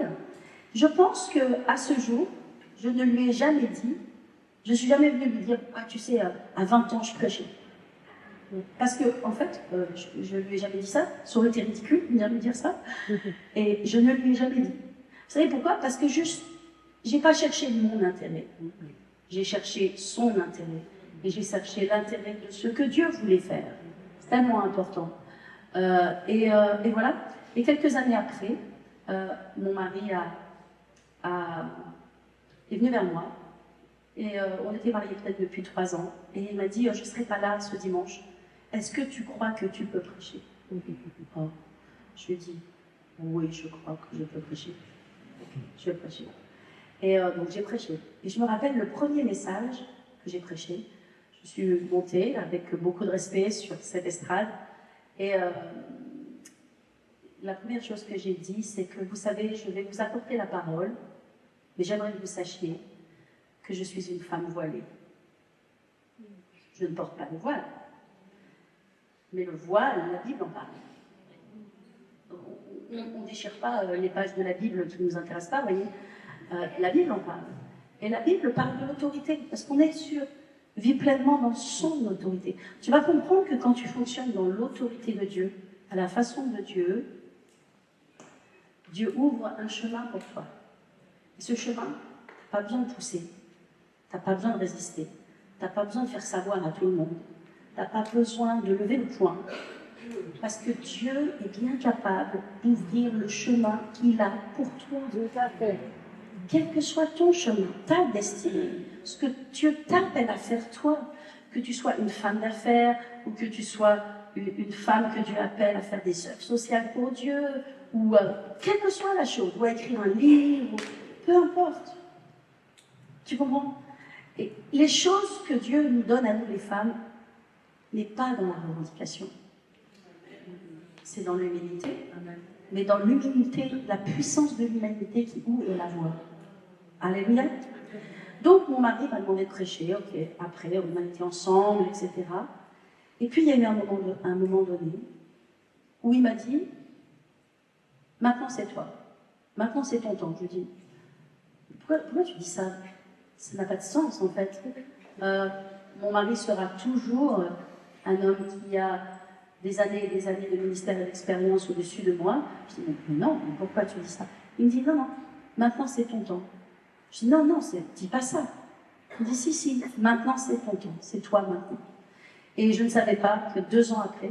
Je pense qu'à ce jour, je ne lui ai jamais dit, je ne suis jamais venue lui dire, ah tu sais, à 20 ans je prêchais. Parce que, en fait, je ne lui ai jamais dit ça, ça aurait été ridicule de me dire ça, et je ne lui ai jamais dit. Vous savez pourquoi? Parce que juste, je n'ai pas cherché mon intérêt, j'ai cherché son intérêt, et j'ai cherché l'intérêt de ce que Dieu voulait faire. C'est tellement important. Et voilà. Et quelques années après, mon mari est venu vers moi, et on était mariés peut-être depuis 3 ans, et il m'a dit, je ne serai pas là ce dimanche. Est-ce que tu crois que tu peux prêcher? Oh. Je lui ai dit, oui, je crois que je peux prêcher. Je vais prêcher. Et donc j'ai prêché. Et je me rappelle le premier message que j'ai prêché. Je suis montée avec beaucoup de respect sur cette estrade. Et la première chose que j'ai dit, c'est que vous savez, je vais vous apporter la parole, mais j'aimerais que vous sachiez que je suis une femme voilée. Je ne porte pas de voile. Mais le voile, la Bible en parle. On ne déchire pas les pages de la Bible qui ne nous intéressent pas, vous voyez. La Bible en parle. Et la Bible parle de l'autorité, parce qu'on est sûr, vit pleinement dans son autorité. Tu vas comprendre que quand tu fonctionnes dans l'autorité de Dieu, à la façon de Dieu, Dieu ouvre un chemin pour toi. Et ce chemin, tu n'as pas besoin de pousser, tu n'as pas besoin de résister, tu n'as pas besoin de faire savoir à tout le monde. Tu n'as pas besoin de lever le poing, parce que Dieu est bien capable d'ouvrir le chemin qu'il a pour toi. Tout à fait. Quel que soit ton chemin, ta destinée, ce que Dieu t'appelle à faire toi, que tu sois une femme d'affaires ou que tu sois une femme que Dieu appelle à faire des œuvres sociales pour Dieu, ou quelle que soit la chose, ou à écrire un livre, peu importe. Tu comprends? Et les choses que Dieu nous donne à nous les femmes, n'est pas dans la revendication. C'est dans l'humilité. Mais dans l'humilité, la puissance de l'humanité qui ouvre la voie. Alléluia. Donc mon mari m'a demandé de prêcher, ok. Après, on a été ensemble, etc. Et puis il y a eu un moment donné où il m'a dit, maintenant c'est toi. Maintenant c'est ton temps. Je lui dis, pourquoi tu dis ça? Ça n'a pas de sens en fait. Mon mari sera toujours un homme qui a des années et des années de ministère et d'expérience au-dessus de moi. Je dis, mais non, mais pourquoi tu dis ça? Il me dit, non, maintenant c'est ton temps. Je dis, non, dis pas ça. Il me dit, si, maintenant c'est ton temps, c'est toi maintenant. Et je ne savais pas que 2 ans après,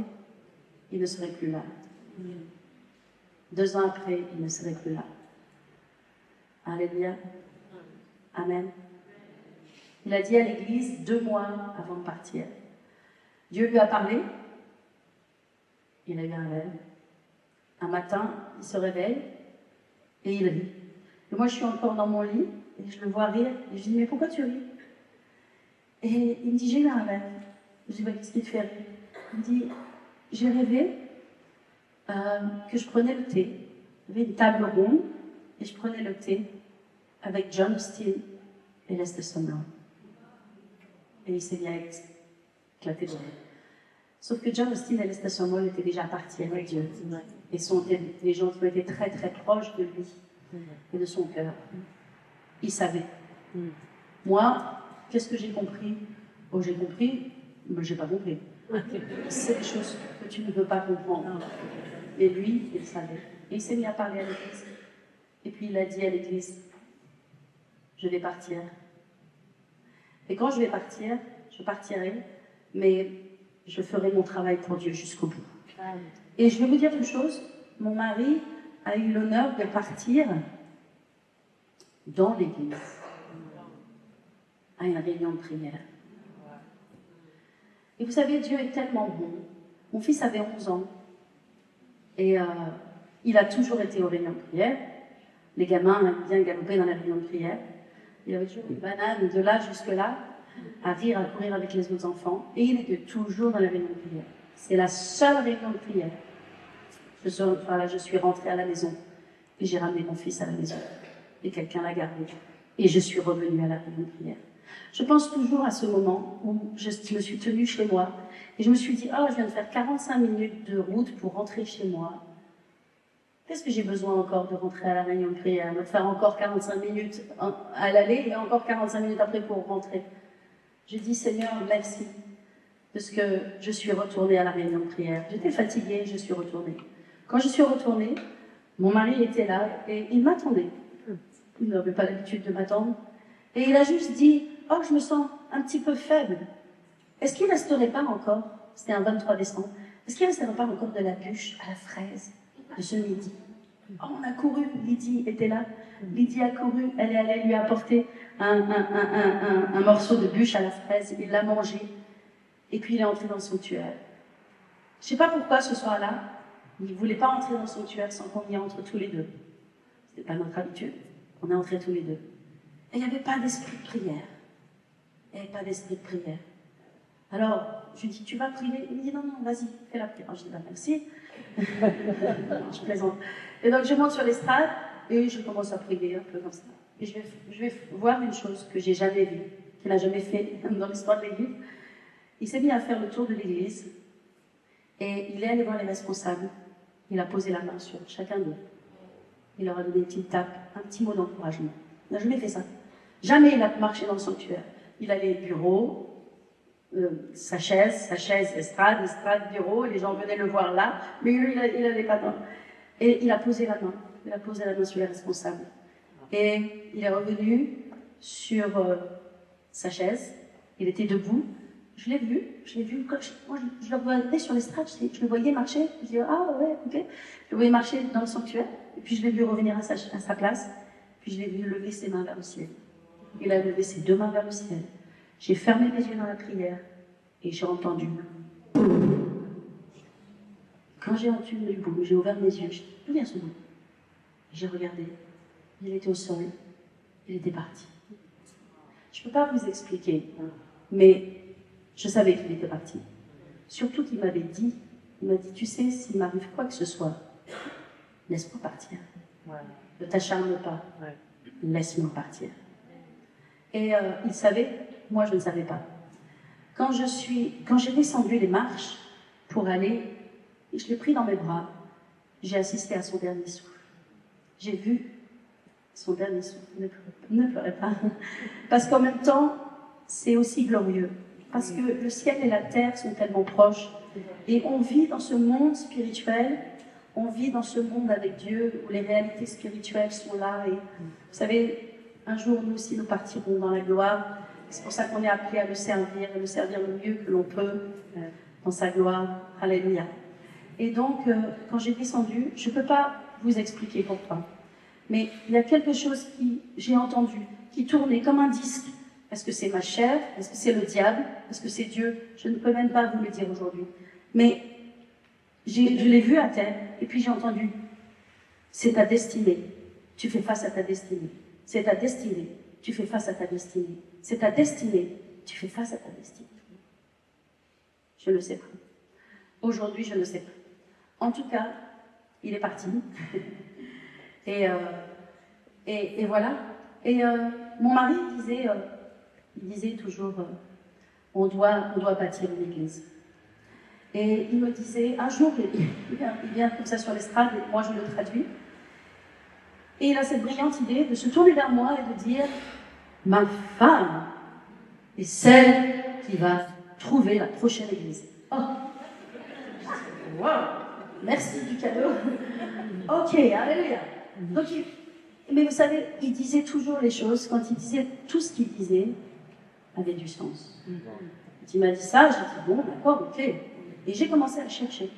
il ne serait plus là. 2 ans après, il ne serait plus là. Alléluia. Amen. Il a dit à l'église 2 mois avant de partir. Dieu lui a parlé. Il a eu un rêve. Un matin, il se réveille et il rit. Et moi, je suis encore dans mon lit et je le vois rire. Et je dis, mais pourquoi tu ris? Et il me dit, j'ai eu un rêve. Je dis, bah, qu'est-ce qui te fait rire? Il me dit, j'ai rêvé que je prenais le thé. Il y avait une table ronde et je prenais le thé avec John Austin et Lester Sumrall. Et il s'est mis à éclater de rire. Sauf que John Austin et Lester Sumrall étaient déjà partis avec Dieu. Et sont des gens qui ont été très très proches de lui et de son cœur. Ils savaient. Moi, qu'est-ce que j'ai compris? Oh, j'ai compris, mais j'ai pas compris. C'est des choses que tu ne peux pas comprendre. Et lui, il savait. Et il s'est mis à parler à l'église. Et puis il a dit à l'église, je vais partir. Et quand je vais partir, je partirai, mais je ferai mon travail pour Dieu jusqu'au bout. Et je vais vous dire une chose, mon mari a eu l'honneur de partir dans l'église à une réunion de prière. Et vous savez, Dieu est tellement bon. Mon fils avait 11 ans et il a toujours été aux réunions de prière. Les gamins aiment bien galoper dans les réunions de prière. Il avait toujours une banane de là jusque là, à rire, à courir avec les autres enfants. Et il était toujours dans les réunions de prière. C'est la seule réunion de prière. Je suis rentrée à la maison et j'ai ramené mon fils à la maison. Et quelqu'un l'a gardé. Et je suis revenue à la réunion de prière. Je pense toujours à ce moment où je me suis tenue chez moi et je me suis dit, oh, je viens de faire 45 minutes de route pour rentrer chez moi. Qu'est-ce que j'ai besoin encore de rentrer à la réunion de prière, de faire encore 45 minutes à l'aller et encore 45 minutes après pour rentrer? Je dis, Seigneur, merci, parce que je suis retournée à la réunion de prière. J'étais fatiguée, je suis retournée. Quand je suis retournée, mon mari était là et il m'attendait. Il n'avait pas l'habitude de m'attendre. Et il a juste dit, oh, je me sens un petit peu faible. Est-ce qu'il ne resterait pas encore, c'était un 23 décembre, est-ce qu'il ne resterait pas encore de la bûche à la fraise de ce midi? Oh, on a couru, Lydie était là. Lydie a couru, elle est allée lui apporter un morceau de bûche à la fraise, il l'a mangé, et puis il est entré dans le sanctuaire. Je ne sais pas pourquoi ce soir-là, il ne voulait pas entrer dans le sanctuaire sans qu'on y entre tous les deux. Ce n'était pas notre habitude, on est entrés tous les deux. Et il n'y avait pas d'esprit de prière. Il n'y avait pas d'esprit de prière. Alors, je lui dis, tu vas prier? Il me dit, non, non, vas-y, fais la prière. Alors, je dis, bah, merci. Non, je plaisante. Et donc, je monte sur l'estrade et je commence à prier un peu comme ça. Et je vais voir une chose que j'ai jamais vue, qu'il n'a jamais fait dans l'histoire de l'Église. Il s'est mis à faire le tour de l'Église et il est allé voir les responsables. Il a posé la main sur chacun d'eux. Il leur a donné une petite tape, un petit mot d'encouragement. Il n'a jamais fait ça. Jamais il a marché dans le sanctuaire. Il allait au bureau, sa chaise, estrade, bureau, et les gens venaient le voir là, mais lui, il n'allait pas dans. Et il a posé la main. Il a posé la main sur les responsables. Et il est revenu sur sa chaise. Il était debout. Je l'ai vu. Moi, je le voyais sur l'estrade, je le voyais marcher. Je dis, ah ouais, ok. Je le voyais marcher dans le sanctuaire. Et puis je l'ai vu revenir à sa place. Puis je l'ai vu lever ses mains vers le ciel. Il a levé ses deux mains vers le ciel. J'ai fermé les yeux dans la prière et j'ai entendu boum. Quand j'ai entendu le boum, j'ai ouvert mes yeux. J'ai dit, d'où vient ce boum? J'ai regardé. Il était au sol. Il était parti. Je ne peux pas vous expliquer, mais je savais qu'il était parti. Surtout qu'il m'avait dit, il m'a dit, tu sais, s'il m'arrive quoi que ce soit, laisse-moi partir. Ouais. Ne t'acharne pas. Ouais. Laisse-moi partir. Et il savait, moi je ne savais pas. Quand j'ai descendu les marches pour aller, je l'ai pris dans mes bras, j'ai assisté à son dernier souffle. J'ai vu son dernier souffle. Ne pleurez pas. Parce qu'en même temps, c'est aussi glorieux. Parce que le ciel et la terre sont tellement proches. Et on vit dans ce monde spirituel, on vit dans ce monde avec Dieu, où les réalités spirituelles sont là. Et vous savez, un jour, nous aussi, nous partirons dans la gloire. C'est pour ça qu'on est appelé à le servir, et le servir le mieux que l'on peut dans sa gloire. Alléluia. Et donc, quand j'ai descendu, je ne peux pas vous expliquer pourquoi. Mais il y a quelque chose qui, j'ai entendu, qui tournait comme un disque. Est-ce que c'est ma chair? Est-ce que c'est le diable? Est-ce que c'est Dieu? Je ne peux même pas vous le dire aujourd'hui. Mais je l'ai vu à terre, et puis j'ai entendu, c'est ta destinée. Tu fais face à ta destinée. C'est ta destinée. Tu fais face à ta destinée. C'est ta destinée. Tu fais face à ta destinée. Je ne sais pas. Aujourd'hui, je ne sais pas. En tout cas, il est parti. et voilà. Et mon mari disait toujours, on doit bâtir une église. Et il me disait, un jour, il vient comme ça sur l'estrade, et moi je le traduis, et il a cette brillante idée de se tourner vers moi et de dire, ma femme est celle qui va trouver la prochaine église. Oh, wow, merci du cadeau. Ok, alléluia. Donc, mais vous savez, il disait toujours les choses, quand il disait tout ce qu'il disait, avait du sens. Quand il m'a dit ça, j'ai dit, bon, d'accord, ok. Et j'ai commencé à chercher.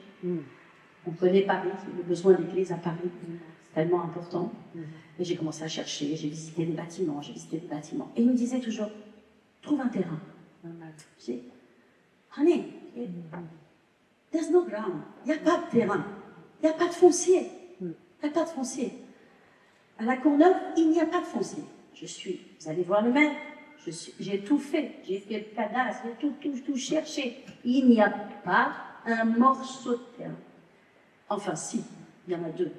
On connaît Paris, le besoin d'église à Paris, c'est tellement important. Et j'ai commencé à chercher, j'ai visité des bâtiments, Et il me disait toujours, trouve un terrain. Je dis, honey, there's no ground. Il n'y a pas de terrain. Il n'y a pas de foncier. À la Courneuve, il n'y a pas de foncier. Vous allez voir le maire, j'ai tout fait. J'ai fait le cadastre, j'ai tout cherché. Il n'y a pas un morceau de terrain. Enfin, si, il y en a deux.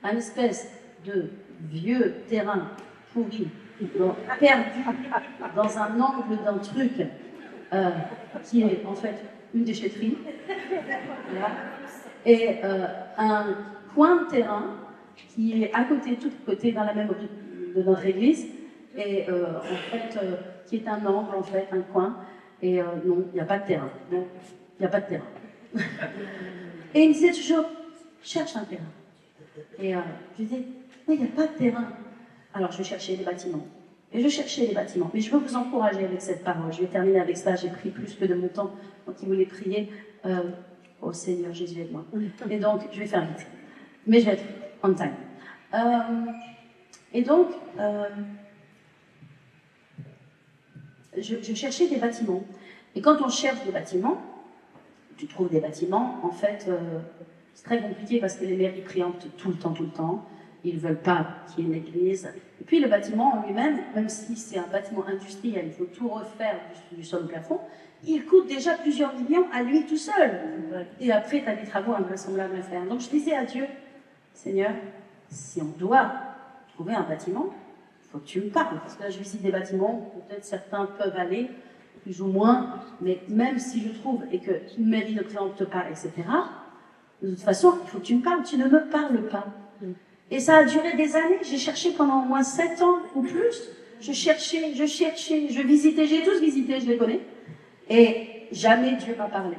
Un espèce de vieux terrain pourri, perdu dans un angle d'un truc qui est en fait une déchetterie. Voilà. Et un coin de terrain qui est à côté, tout à côté, dans la même rue de notre église, et en fait, qui est un angle, en fait, un coin, et non, il n'y a pas de terrain. Non, il n'y a pas de terrain. Et il me disait toujours, cherche un terrain. Et je disais, mais il n'y a pas de terrain. Alors je cherchais des bâtiments. Et je cherchais des bâtiments. Mais je veux vous encourager avec cette parole. Je vais terminer avec ça. J'ai pris plus que de mon temps. Donc, il voulait prier. Oh Seigneur, Jésus, aide-moi. Et donc, je vais faire vite. Mais je vais être on time. Et donc, je cherchais des bâtiments. Et quand on cherche des bâtiments, tu trouves des bâtiments, en fait, c'est très compliqué parce que les mairies préemptent tout le temps. Ils ne veulent pas qu'il y ait une église. Et puis le bâtiment en lui-même, même si c'est un bâtiment industriel, il faut tout refaire du sol au plafond, il coûte déjà plusieurs millions à lui tout seul. Et après, tu as des travaux invraisemblables à faire. Donc je disais à Dieu, Seigneur, si on doit trouver un bâtiment, il faut que tu me parles. Parce que là, je visite des bâtiments, peut-être certains peuvent aller, plus ou moins, mais même si je trouve et que une mairie ne préempte pas, etc., de toute façon, il faut que tu me parles, tu ne me parles pas. Et ça a duré des années, j'ai cherché pendant au moins 7 ans ou plus, je cherchais, je visitais, j'ai tous visité, je les connais, et jamais Dieu m'a parlé.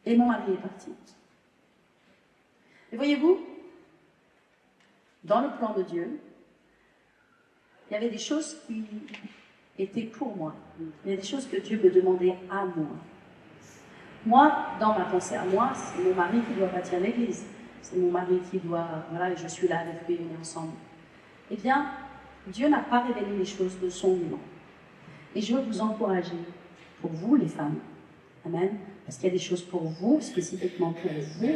Et mon mari est parti. Et voyez-vous, dans le plan de Dieu, il y avait des choses qui étaient pour moi. Il y a des choses que Dieu me demandait à moi. Moi, dans ma pensée à moi, c'est mon mari qui doit bâtir l'église. C'est mon mari qui doit... Voilà, et je suis là avec lui, on est ensemble. Eh bien, Dieu n'a pas révélé les choses de son vivant. Et je veux vous encourager, pour vous les femmes, amen, parce qu'il y a des choses pour vous, spécifiquement pour vous.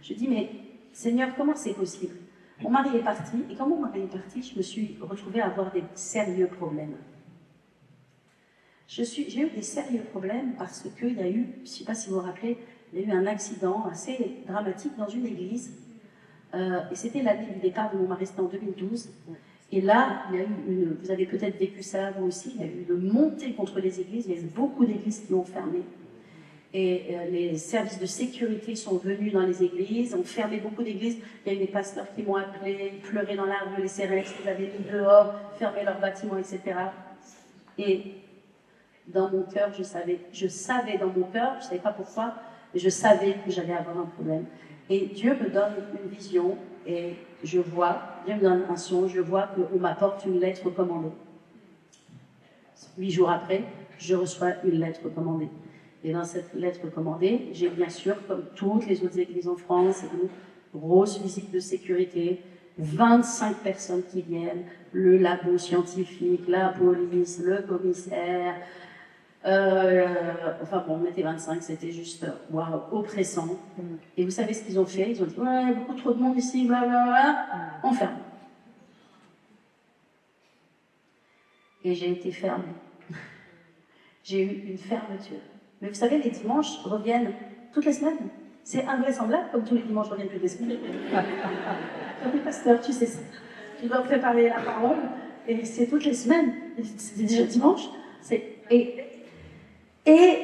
Je dis, mais Seigneur, comment c'est possible? Mon mari est parti, et quand mon mari est parti, je me suis retrouvée à avoir des sérieux problèmes. J'ai eu des sérieux problèmes parce qu'il y a eu, je ne sais pas si vous vous rappelez, il y a eu un accident assez dramatique dans une église. Et c'était l'année du départ de mon mari, c'était en 2012. Et là, il y a eu vous avez peut-être vécu ça vous aussi, il y a eu une montée contre les églises, il y a eu beaucoup d'églises qui ont fermé. Et les services de sécurité sont venus dans les églises, ont fermé beaucoup d'églises. Il y a eu des pasteurs qui m'ont appelé, ils pleuraient dans la rue, les CRX, ils avaient mis dehors, fermé leurs bâtiments, etc. Et dans mon cœur, je savais dans mon cœur, je ne savais pas pourquoi, mais je savais que j'allais avoir un problème. Et Dieu me donne une vision, et je vois, Dieu me donne un son, je vois qu'on m'apporte une lettre commandée. 8 jours après, je reçois une lettre commandée. Et dans cette lettre commandée, j'ai bien sûr, comme toutes les autres églises en France, une grosse visite de sécurité, 25 personnes qui viennent, le labo scientifique, la police, le commissaire, enfin bon, on était 25, c'était juste waouh, oppressant. Et vous savez ce qu'ils ont fait? Ils ont dit, ouais, il y a beaucoup trop de monde ici, blablabla, on ferme. Et j'ai été fermée. J'ai eu une fermeture. Mais vous savez, les dimanches reviennent toutes les semaines. C'est invraisemblable, comme tous les dimanches reviennent toutes les semaines. Quand tu es pasteur, tu sais ça. Tu dois préparer la parole, et c'est toutes les semaines. C'est déjà dimanche. Et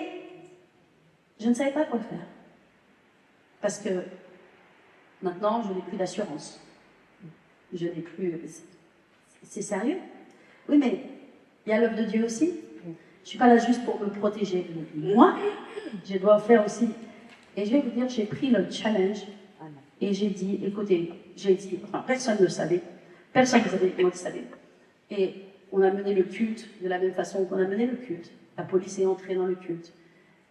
je ne savais pas quoi faire. Parce que maintenant, je n'ai plus d'assurance. Je n'ai plus... C'est sérieux? Oui, mais il y a l'œuvre de Dieu aussi. Je ne suis pas là juste pour me protéger. Moi, je dois faire aussi. Et je vais vous dire, j'ai pris le challenge et j'ai dit, écoutez, enfin, personne ne le savait. Personne ne savait comment il savait. Et on a mené le culte de la même façon qu'on a mené le culte. La police est entrée dans le culte.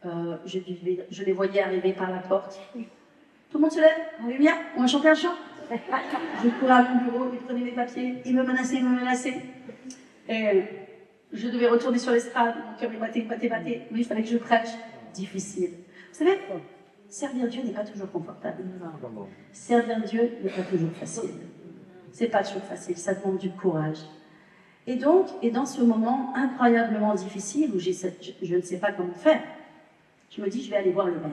Je les voyais arriver par la porte. Tout le monde se lève, alléluia, on va chanter un chant. Je courais à mon bureau, ils prenaient mes papiers, ils me menaçaient. Et je devais retourner sur l'estrade, mon cœur me battait. Oui, il fallait que je prêche. Difficile. Vous savez, servir Dieu n'est pas toujours confortable. Servir Dieu n'est pas toujours facile. C'est pas toujours facile, ça demande du courage. Et donc, dans ce moment incroyablement difficile où je ne sais pas comment faire, je me dis, je vais aller voir le maire.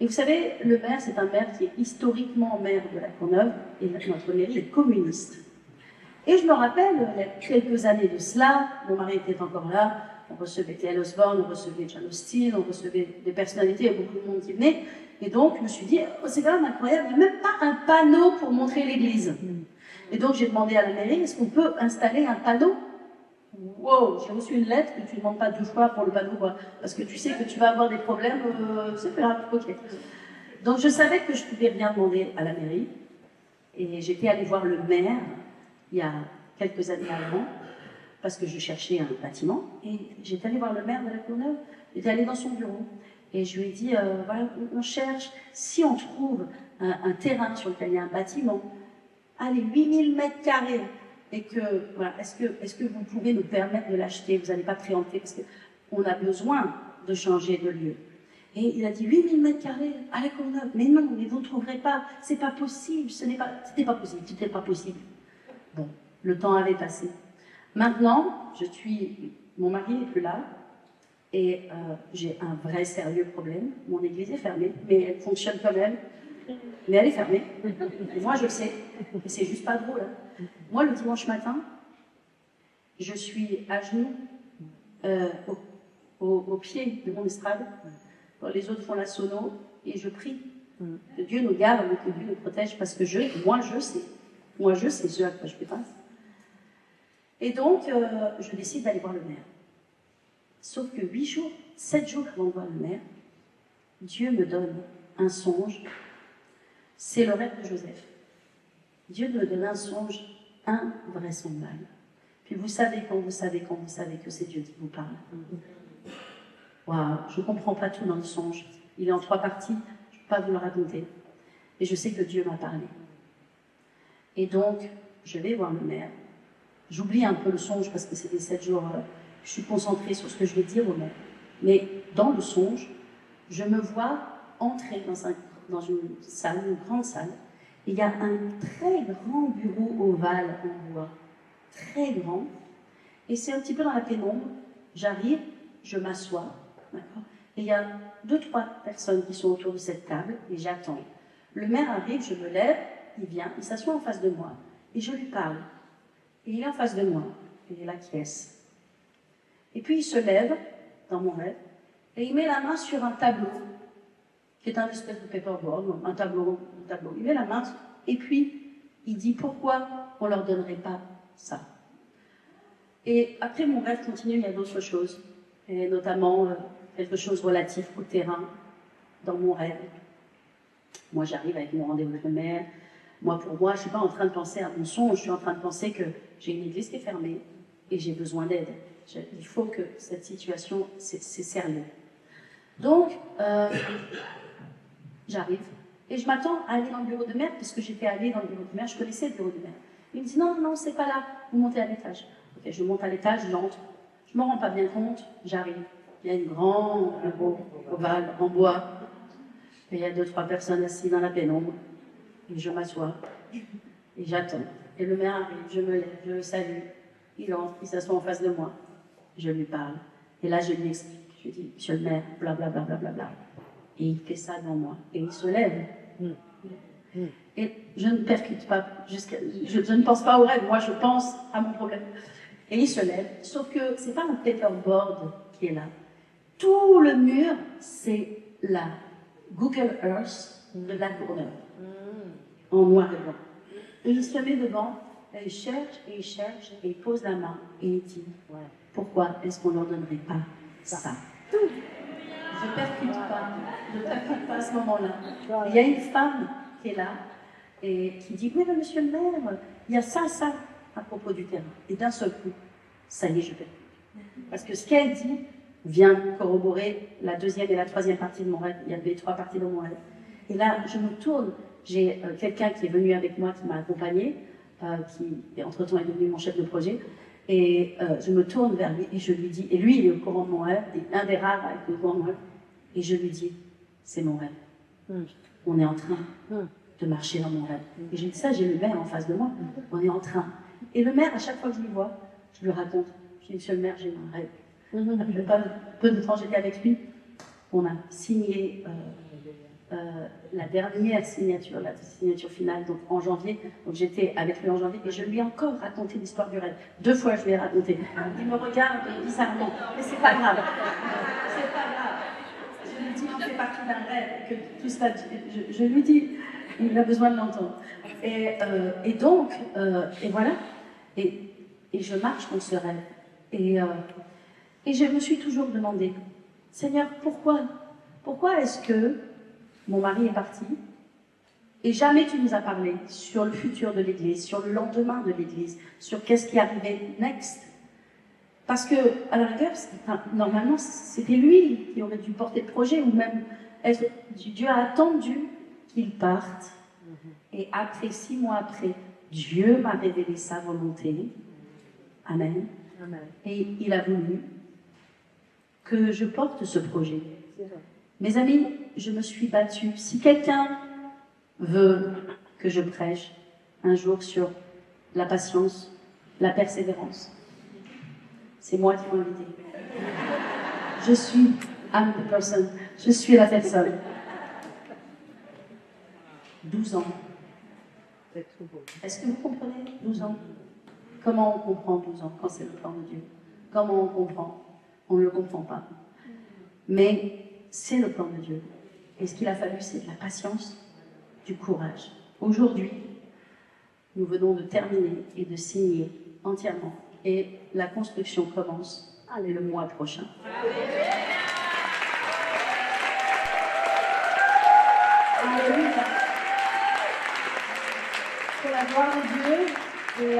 Et vous savez, le maire, c'est un maire qui est historiquement maire de la Courneuve, et notre mairie est communiste. Et je me rappelle, il y a quelques années de cela, mon mari était encore là, on recevait T.L. Osborne, on recevait John Austin, on recevait des personnalités, il y a beaucoup de monde qui venait. Et donc, je me suis dit, oh, c'est quand même incroyable, il n'y a même pas un panneau pour montrer l'église. Et donc, j'ai demandé à la mairie, est-ce qu'on peut installer un panneau? Wow, j'ai reçu une lettre que tu ne demandes pas 2 fois pour le panneau, quoi, parce que tu sais que tu vas avoir des problèmes, c'est pas grave, ok. Donc, je savais que je ne pouvais rien demander à la mairie, et j'étais allée voir le maire, il y a quelques années avant, parce que je cherchais un bâtiment, et j'étais allée voir le maire de la Courneuve, j'étais allée dans son bureau, et je lui ai dit, voilà, on cherche, si on trouve un terrain sur lequel il y a un bâtiment, allez, 8000 mètres carrés, et que, voilà, est-ce que vous pouvez nous permettre de l'acheter? Vous n'allez pas préempter, parce qu'on a besoin de changer de lieu. Et il a dit, 8000 mètres carrés à la Courneuve, mais non, mais vous ne trouverez pas, c'est pas possible, c'était pas possible. Bon, le temps avait passé. Maintenant, mon mari n'est plus là, et j'ai un vrai sérieux problème. Mon église est fermée, mais elle fonctionne quand même. Mais elle est fermée. Et moi, je le sais. Et c'est juste pas drôle. Hein. Moi, le dimanche matin, je suis à genoux au pied de mon estrade. Les autres font la sono et je prie que Dieu nous garde, que Dieu nous protège, parce que moi, je sais. Moi, je sais ce à quoi je fais face. Et donc, je décide d'aller voir le maire. Sauf que 7 jours avant de voir le maire, Dieu me donne un songe. C'est le rêve de Joseph. Dieu me donne un songe invraisemblable. Puis vous savez quand vous savez que c'est Dieu qui vous parle. Waouh, je ne comprends pas tout dans le songe. Il est en 3 parties, je ne peux pas vous le raconter. Et je sais que Dieu m'a parlé. Et donc, je vais voir le maire. J'oublie un peu le songe parce que c'est des 7 jours. Je suis concentrée sur ce que je vais dire au maire. Mais dans le songe, je me vois entrer dans une salle, une grande salle. Et il y a un très grand bureau ovale en bois. Très grand. Et c'est un petit peu dans la pénombre. J'arrive, je m'assois. Et il y a 2-3 personnes qui sont autour de cette table et j'attends. Le maire arrive, je me lève, il vient, il s'assoit en face de moi et je lui parle. Et il est en face de moi, et il acquiesce. Et puis il se lève, dans mon rêve, et il met la main sur un tableau, qui est un espèce de paperboard, un tableau. Il met la main, et puis il dit pourquoi on ne leur donnerait pas ça. Et après mon rêve continue, il y a d'autres choses, et notamment quelque chose relatif au terrain dans mon rêve. Moi j'arrive avec mon rendez-vous avec le maire. Moi, pour moi, je ne suis pas en train de penser à mon songe, je suis en train de penser que j'ai une église qui est fermée et j'ai besoin d'aide. Il faut que cette situation, c'est sérieux. Donc, j'arrive et je m'attends à aller dans le bureau de maire, parce que j'étais allée dans le bureau de maire, je connaissais le bureau de maire. Il me dit non, non, c'est pas là, vous montez à l'étage. Ok, je monte à l'étage, j'entre, je ne me rends pas bien compte, j'arrive. Il y a une grande bureau ovale en bois, et il y a 2-3 personnes assises dans la pénombre. Et je m'assois, et j'attends. Et le maire arrive, je me lève, je le salue. Il entre, il s'assoit en face de moi. Je lui parle. Et là, je lui explique. Je lui dis, monsieur le maire, blablabla, bla, bla, bla, bla. Et il fait ça devant moi. Et il se lève. Et je ne percute pas, je ne pense pas au rêve, moi je pense à mon problème. Et il se lève, sauf que c'est pas un paperboard qui est là. Tout le mur, c'est la Google Earth de la Courneuve, en noir et blanc. Et il se met devant, et il cherche, et il pose la main, et il dit, pourquoi est-ce qu'on ne leur donnerait pas ça? Je ne percute pas à ce moment-là. Il y a une femme qui est là, et qui dit, oui, mais monsieur le maire, il y a ça, à propos du terrain. Et d'un seul coup, ça y est, je percute. Parce que ce qu'elle dit vient corroborer la deuxième et la troisième partie de mon rêve. Il y avait 3 parties dans mon rêve. Et là, je me tourne. J'ai quelqu'un qui est venu avec moi, qui m'a accompagné, qui, entre-temps, est devenu mon chef de projet. Et je me tourne vers lui et je lui dis, et lui, il est au courant de mon rêve, un des rares avec le courant de mon rêve. Et je lui dis, c'est mon rêve. On est en train de marcher dans mon rêve. Et j'ai dit ça, j'ai le maire en face de moi. On est en train. Et le maire, à chaque fois que je le vois, je lui raconte. Je dis, monsieur le maire, j'ai un rêve. Après peu de temps, j'étais avec lui. On a signé la dernière signature, la signature finale, donc en janvier. Donc j'étais avec lui en janvier et je lui ai encore raconté l'histoire du rêve. 2 fois, je lui ai raconté. Il me regarde bizarrement. Mais c'est pas grave. C'est pas grave. Je lui dis qu'il fait partie d'un rêve, que tout cela. Je lui dis, il a besoin de l'entendre. Et donc, et voilà. Et je marche dans ce rêve. Et je me suis toujours demandé, Seigneur, pourquoi est-ce que mon mari est parti et jamais tu nous as parlé sur le futur de l'Église, sur le lendemain de l'Église, sur qu'est-ce qui arrivait next? Parce que, à la rigueur, normalement, c'était lui qui aurait dû porter le projet, ou même Dieu a attendu qu'il parte. Et après, 6 mois après, Dieu m'a révélé sa volonté. Amen. Amen. Et il a voulu que je porte ce projet. Mes amis, je me suis battue. Si quelqu'un veut que je prêche un jour sur la patience, la persévérance, c'est moi qui l'ai invité. Je suis I'm the person. Je suis la personne. 12 ans. Est-ce que vous comprenez 12 ans? Comment on comprend 12 ans quand c'est le plan de Dieu? Comment on comprend? On ne le comprend pas. Mais c'est le plan de Dieu. Et ce qu'il a fallu, c'est de la patience, du courage. Aujourd'hui, nous venons de terminer et de signer entièrement. Et la construction commence le mois prochain. Alléluia. Pour la gloire de Dieu et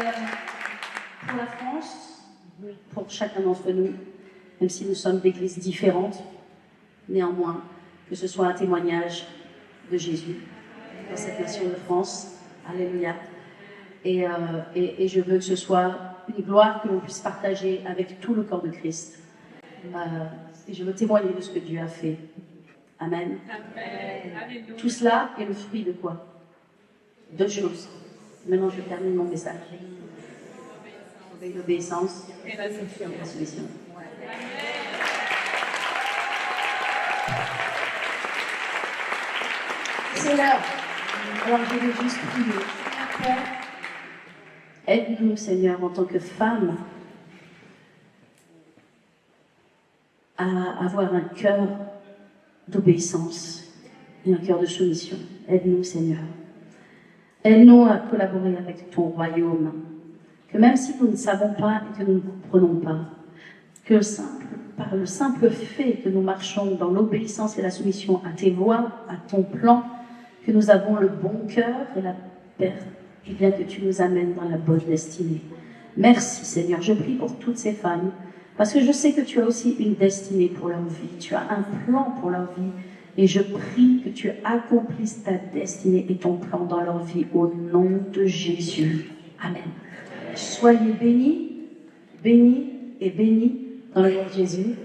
pour la France, pour chacun d'entre nous, même si nous sommes d'églises différentes, néanmoins, que ce soit un témoignage de Jésus dans cette nation de France. Alléluia. Et je veux que ce soit une gloire que l'on puisse partager avec tout le corps de Christ. Et je veux témoigner de ce que Dieu a fait. Amen. Amen. Tout cela est le fruit de quoi? 2 choses. Maintenant, je termine mon message. L'obéissance et la soumission. C'est l'heure. Alors, je vais juste prier. Aide-nous, Seigneur, en tant que femmes, à avoir un cœur d'obéissance et un cœur de soumission. Aide-nous, Seigneur. Aide-nous à collaborer avec ton royaume. Que même si nous ne savons pas et que nous ne comprenons pas, que par le simple fait que nous marchons dans l'obéissance et la soumission à tes voies, à ton plan, que nous avons le bon cœur et la paix, et bien que tu nous amènes dans la bonne destinée. Merci Seigneur, je prie pour toutes ces femmes, parce que je sais que tu as aussi une destinée pour leur vie, tu as un plan pour leur vie, et je prie que tu accomplisses ta destinée et ton plan dans leur vie, au nom de Jésus. Amen. Soyez bénis, bénis et bénis dans le nom de Jésus.